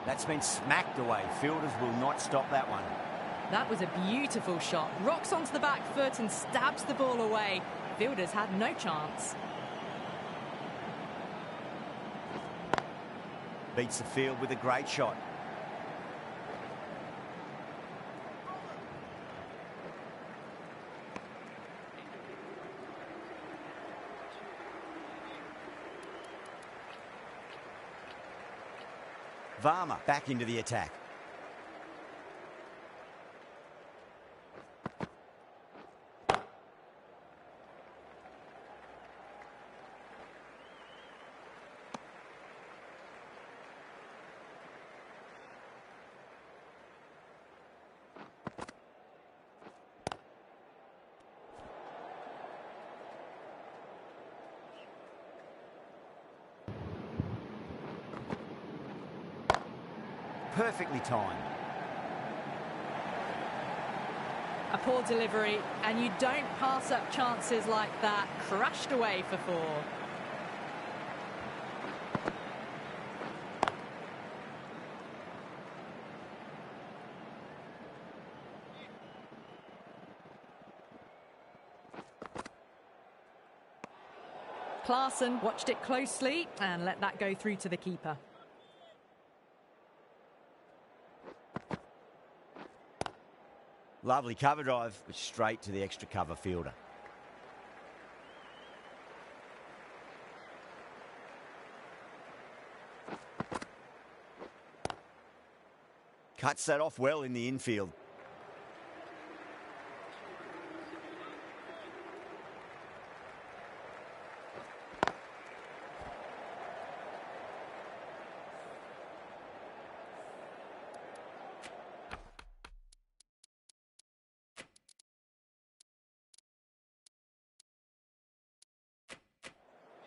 That's been smacked away. Fielders will not stop that one. That was a beautiful shot. Rocks onto the back foot and stabs the ball away. Fielders had no chance. Beats the field with a great shot. Varma back into the attack. Perfectly timed. A poor delivery, and you don't pass up chances like that. Crushed away for 4. Klaasen watched it closely and let that go through to the keeper. Lovely cover drive, but straight to the extra cover fielder. Cuts that off well in the infield.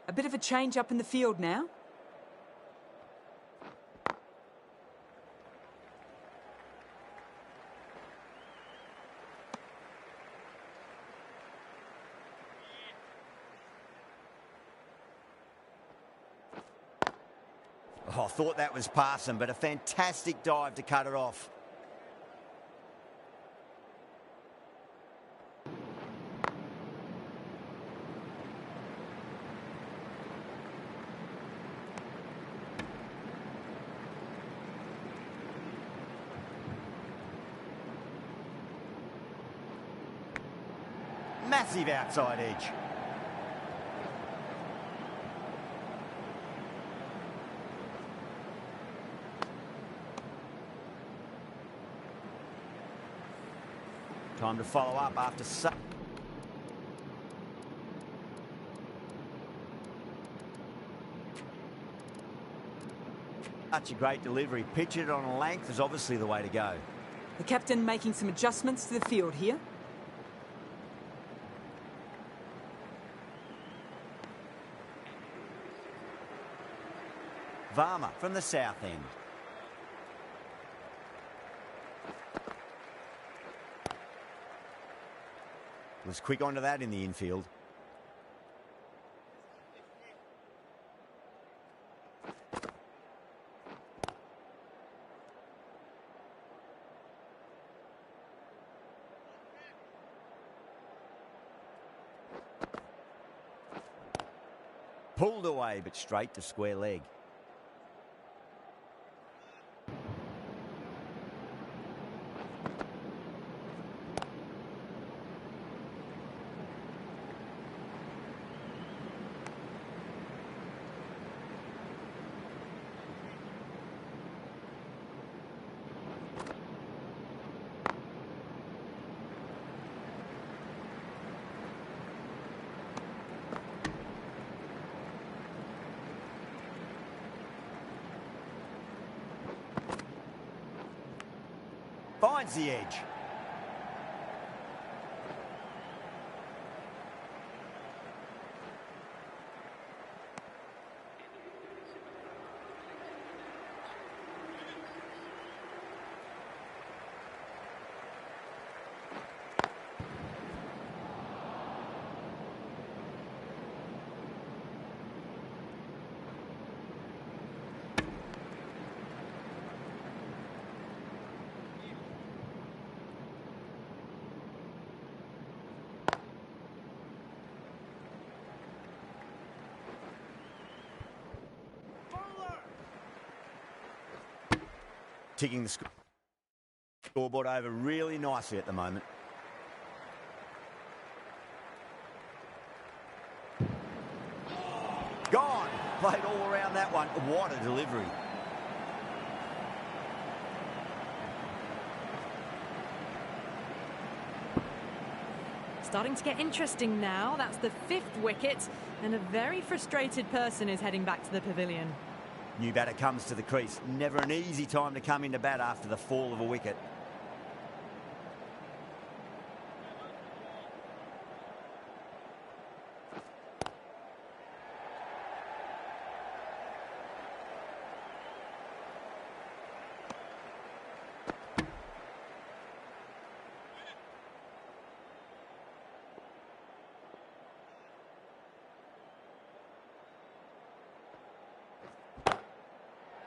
A bit of a change up in the field now. Oh, I thought that was passing, but a fantastic dive to cut it off. Massive outside edge. Time to follow up after such a great delivery. Pitch it on a length is obviously the way to go. The captain making some adjustments to the field here. Varma from the south end. Was quick onto that in the infield. Pulled away, but straight to square leg. Finds the edge. Ticking the scoreboard over really nicely at the moment. Gone. Played all around that one. What a delivery. Starting to get interesting now. That's the 5th wicket, and a very frustrated person is heading back to the pavilion. New batter comes to the crease. Never an easy time to come into bat after the fall of a wicket.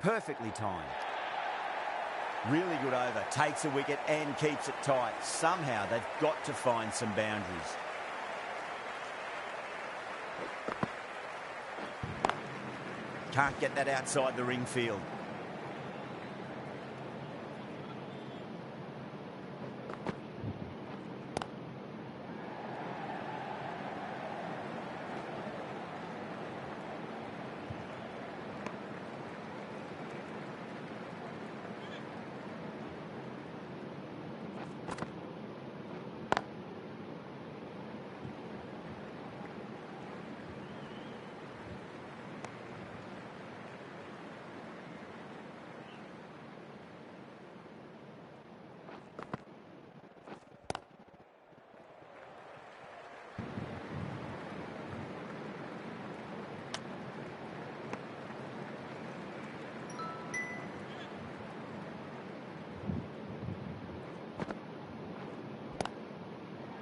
Perfectly timed. Really good over. Takes a wicket and keeps it tight. Somehow they've got to find some boundaries. Can't get that outside the ring field.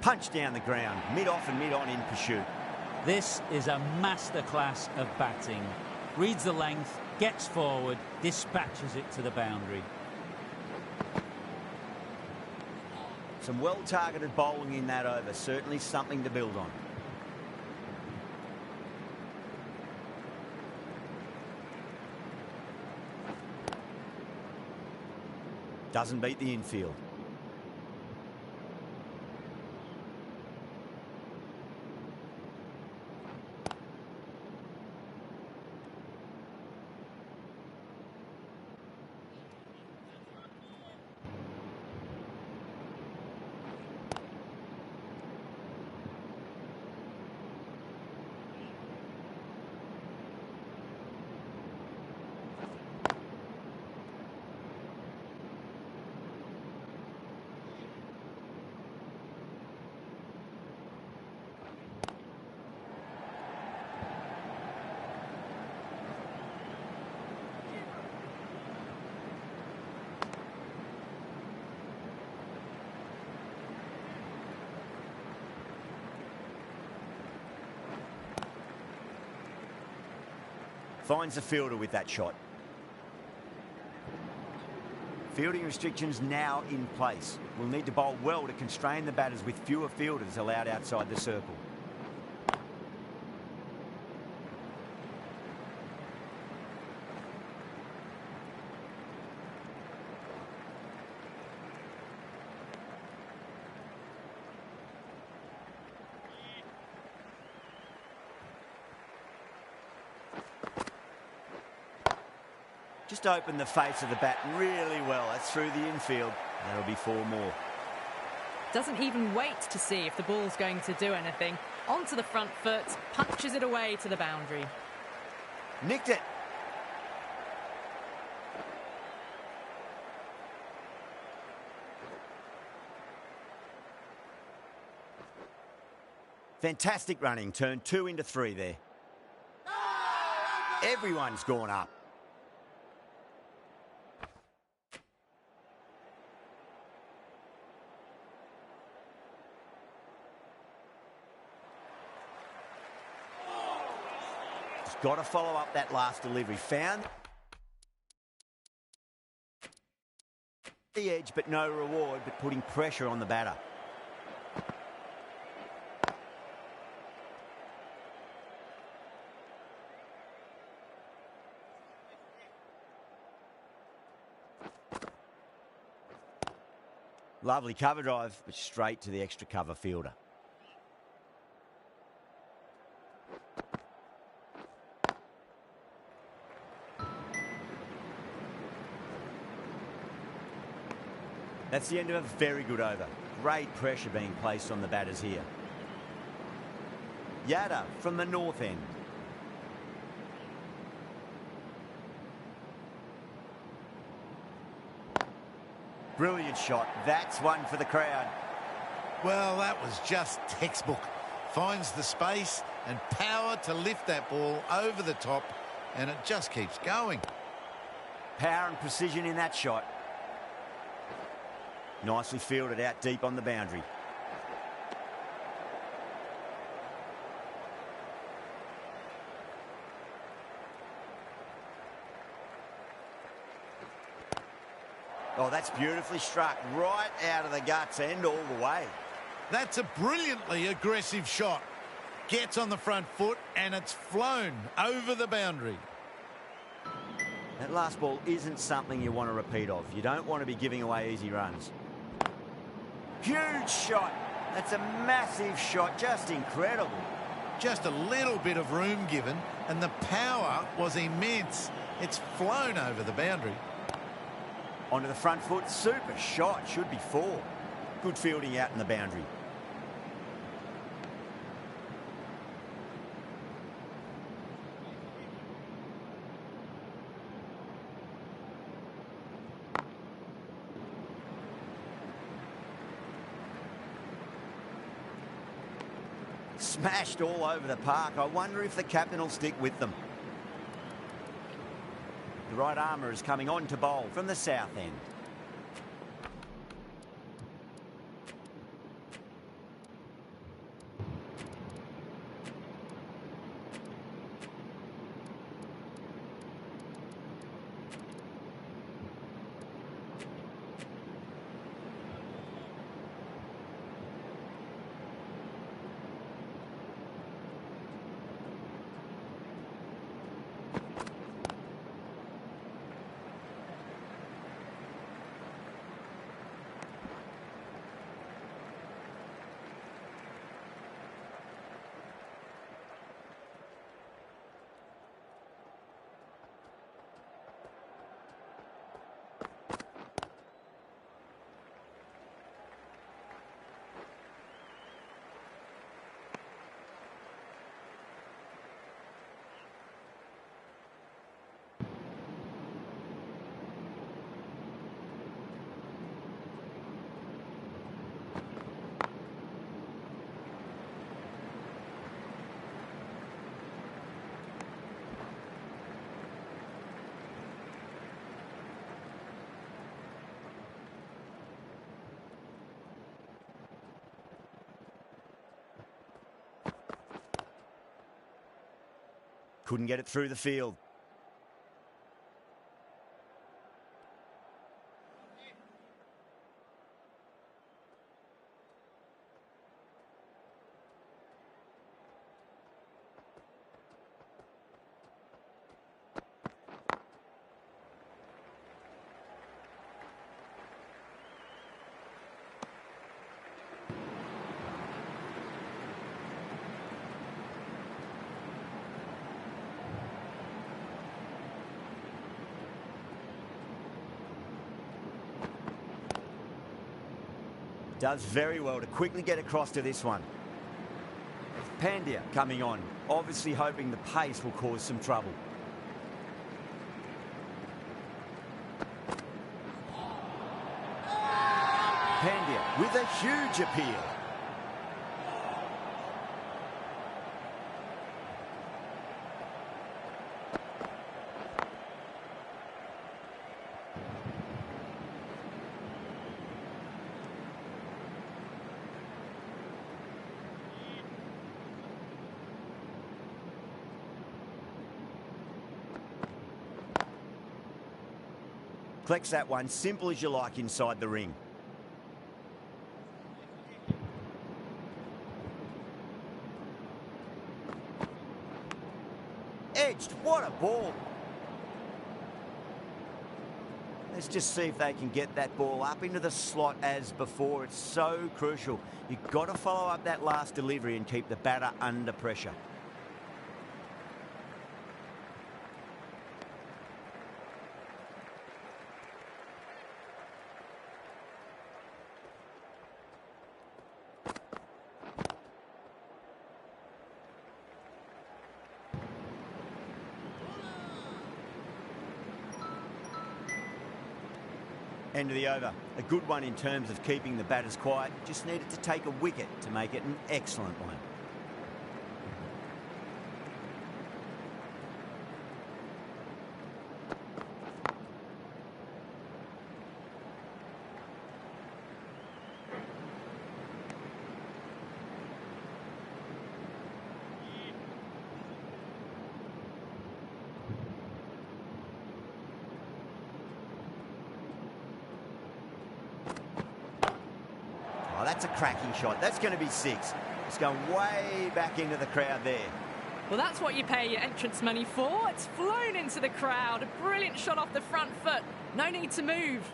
Punch down the ground, mid-off and mid-on in pursuit. This is a masterclass of batting. Reads the length, gets forward, dispatches it to the boundary. Some well-targeted bowling in that over. Certainly something to build on. Doesn't beat the infield. Finds the fielder with that shot. Fielding restrictions now in place. We'll need to bowl well to constrain the batters with fewer fielders allowed outside the circle. Just opened the face of the bat really well. That's through the infield. That'll be 4 more. Doesn't even wait to see if the ball's going to do anything. Onto the front foot, punches it away to the boundary. Nicked it. Fantastic running. Turned 2 into 3 there. Everyone's gone up. Got to follow up that last delivery. Found the edge, but no reward, but putting pressure on the batter. Lovely cover drive, but straight to the extra cover fielder. That's the end of a very good over. Great pressure being placed on the batters here. Yada from the north end. Brilliant shot. That's one for the crowd. Well, that was just textbook. Finds the space and power to lift that ball over the top, and it just keeps going. Power and precision in that shot. Nicely fielded out deep on the boundary. Oh, that's beautifully struck right out of the guts and all the way. That's a brilliantly aggressive shot. Gets on the front foot and it's flown over the boundary. That last ball isn't something you want to repeat of. You don't want to be giving away easy runs. Huge shot. That's a massive shot. Just incredible. Just a little bit of room given and the power was immense. It's flown over the boundary. Onto the front foot. Super shot. Should be 4. Good fielding out in the boundary. Smashed all over the park. I wonder if the captain will stick with them. The right armour is coming on to bowl from the south end. Couldn't get it through the field. Does very well to quickly get across to this one. Pandya coming on, obviously hoping the pace will cause some trouble. Pandya with a huge appeal. Collects that one, simple as you like inside the ring. Edged, what a ball. Let's just see if they can get that ball up into the slot as before. It's so crucial. You've got to follow up that last delivery and keep the batter under pressure. End of the over. A good one in terms of keeping the batters quiet. Just needed to take a wicket to make it an excellent one. Oh, that's a cracking shot. That's going to be 6. It's going way back into the crowd there. Well, that's what you pay your entrance money for. It's flown into the crowd. A brilliant shot off the front foot. No need to move.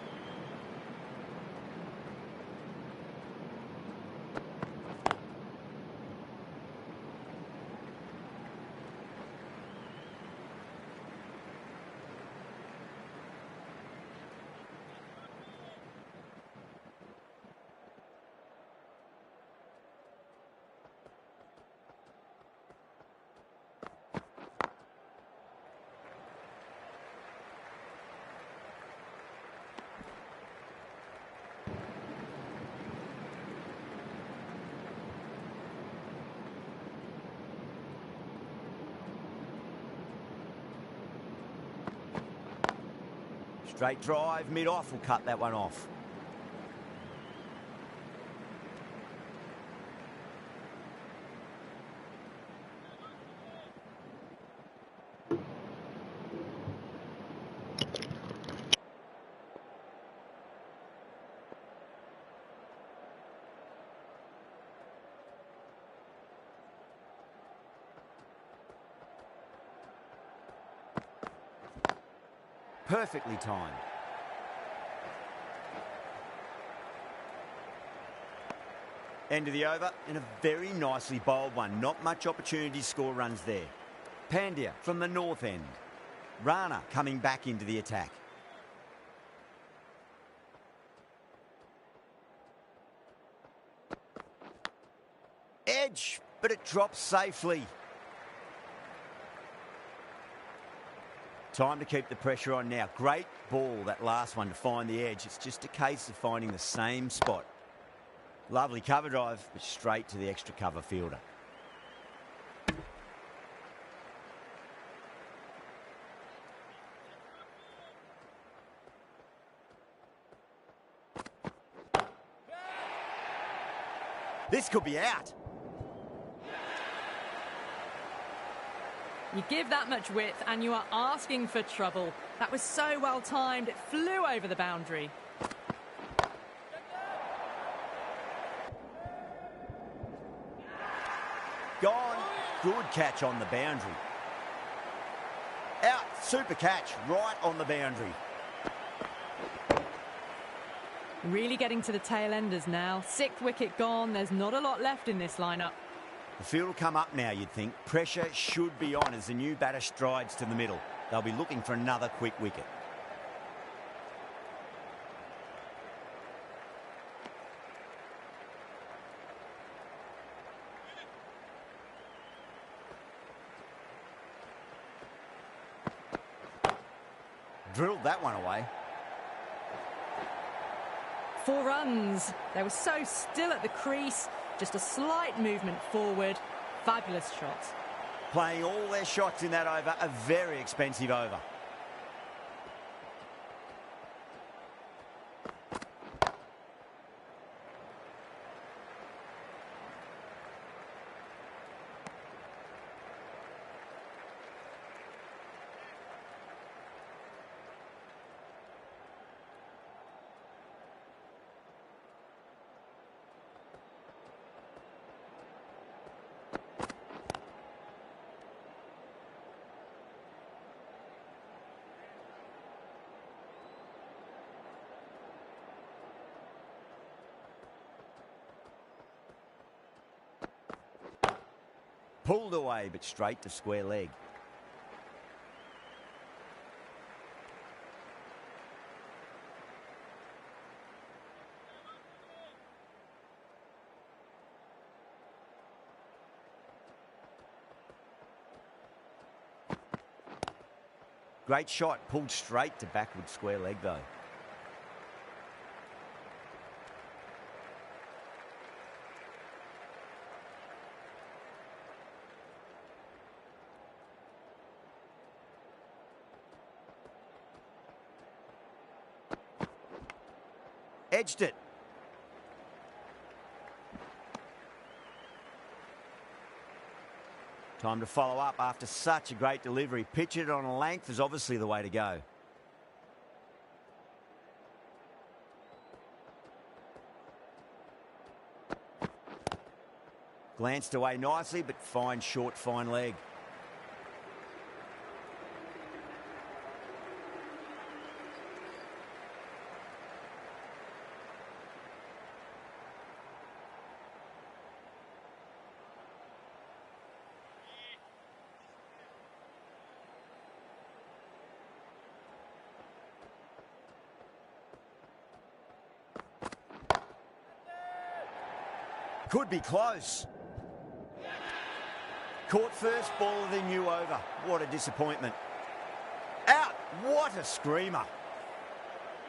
Straight drive, mid-off will cut that one off. Perfectly timed. End of the over, and a very nicely bowled one. Not much opportunity to score runs there. Pandya from the north end. Rana coming back into the attack. Edge, but it drops safely. Time to keep the pressure on now. Great ball, that last one, to find the edge. It's just a case of finding the same spot. Lovely cover drive, but straight to the extra cover fielder. This could be out. You give that much width and you are asking for trouble. That was so well timed, it flew over the boundary. Gone. Good catch on the boundary. Out. Super catch right on the boundary. Really getting to the tail enders now. 6th wicket gone. There's not a lot left in this lineup. The field will come up now, you'd think. Pressure should be on as the new batter strides to the middle. They'll be looking for another quick wicket. drilled that one away. 4 runs. They were so still at the crease. Just a slight movement forward. Fabulous shot. Playing all their shots in that over, a very expensive over. Pulled away, but straight to square leg. Great shot, pulled straight to backward square leg though. Edged it. Time to follow up after such a great delivery. Pitch it on a length is obviously the way to go. Glanced away nicely, but fine short, fine leg. Could be close. Caught first ball of the new over. What a disappointment. Out. What a screamer.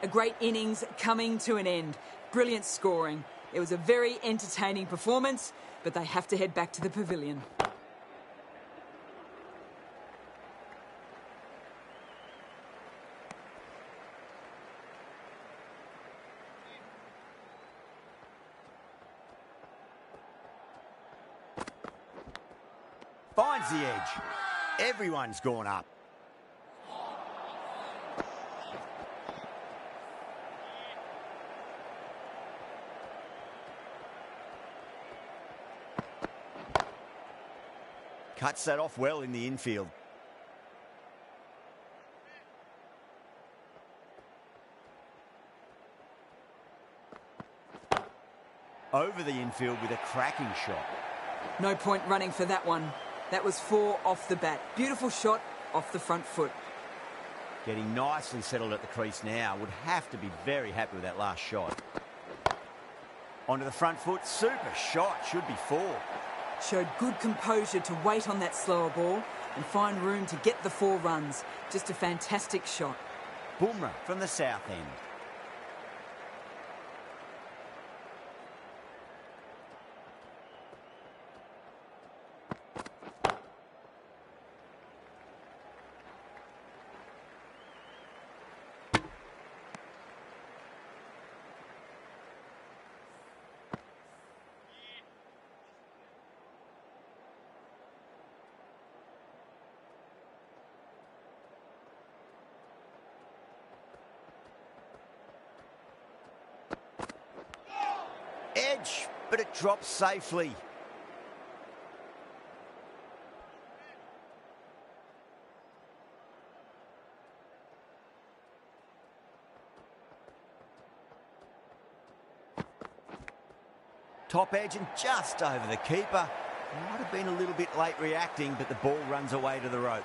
A great innings coming to an end. Brilliant scoring. It was a very entertaining performance, but they have to head back to the pavilion. Finds the edge. Everyone's gone up. Cuts that off well in the infield. Over the infield with a cracking shot. No point running for that one. That was 4 off the bat. Beautiful shot off the front foot. Getting nicely settled at the crease now. Would have to be very happy with that last shot. Onto the front foot. Super shot. Should be 4. Showed good composure to wait on that slower ball and find room to get the 4 runs. Just a fantastic shot. Bumrah from the south end. Edge, but it drops safely. Top edge and just over the keeper. Might have been a little bit late reacting, but the ball runs away to the rope.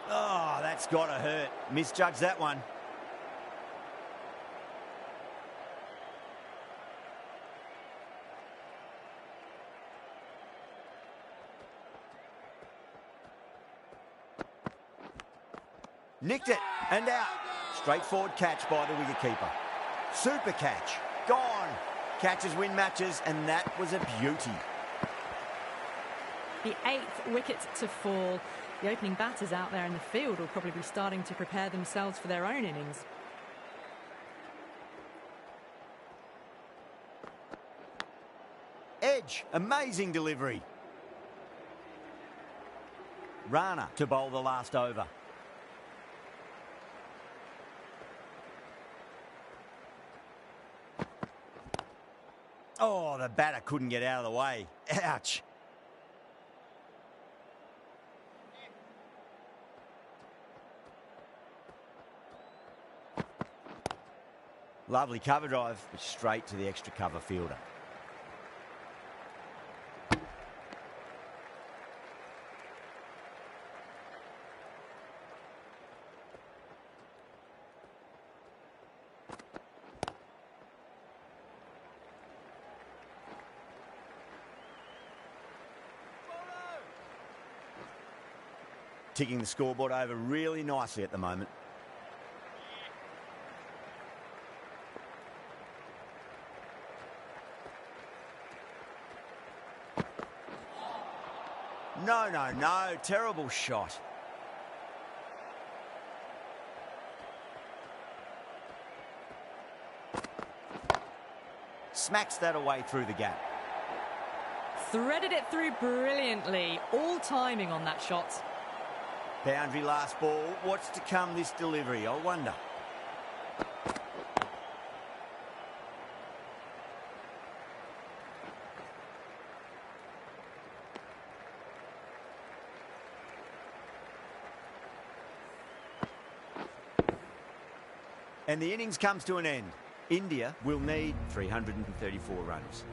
Oh, that's got to hurt. Misjudged that one. Nicked it and out. Straightforward catch by the wicketkeeper. Super catch. Gone. Catches win matches, and that was a beauty. The 8th wicket to fall. The opening batters out there in the field will probably be starting to prepare themselves for their own innings. Edge. Amazing delivery. Rana to bowl the last over. Oh, the batter couldn't get out of the way. Ouch. Lovely cover drive, but straight to the extra cover fielder. Ticking the scoreboard over really nicely at the moment. No, no, no. Terrible shot. Smacks that away through the gap. Threaded it through brilliantly. All timing on that shot. Boundary last ball. What's to come this delivery, I wonder. And the innings comes to an end. India will need 334 runs.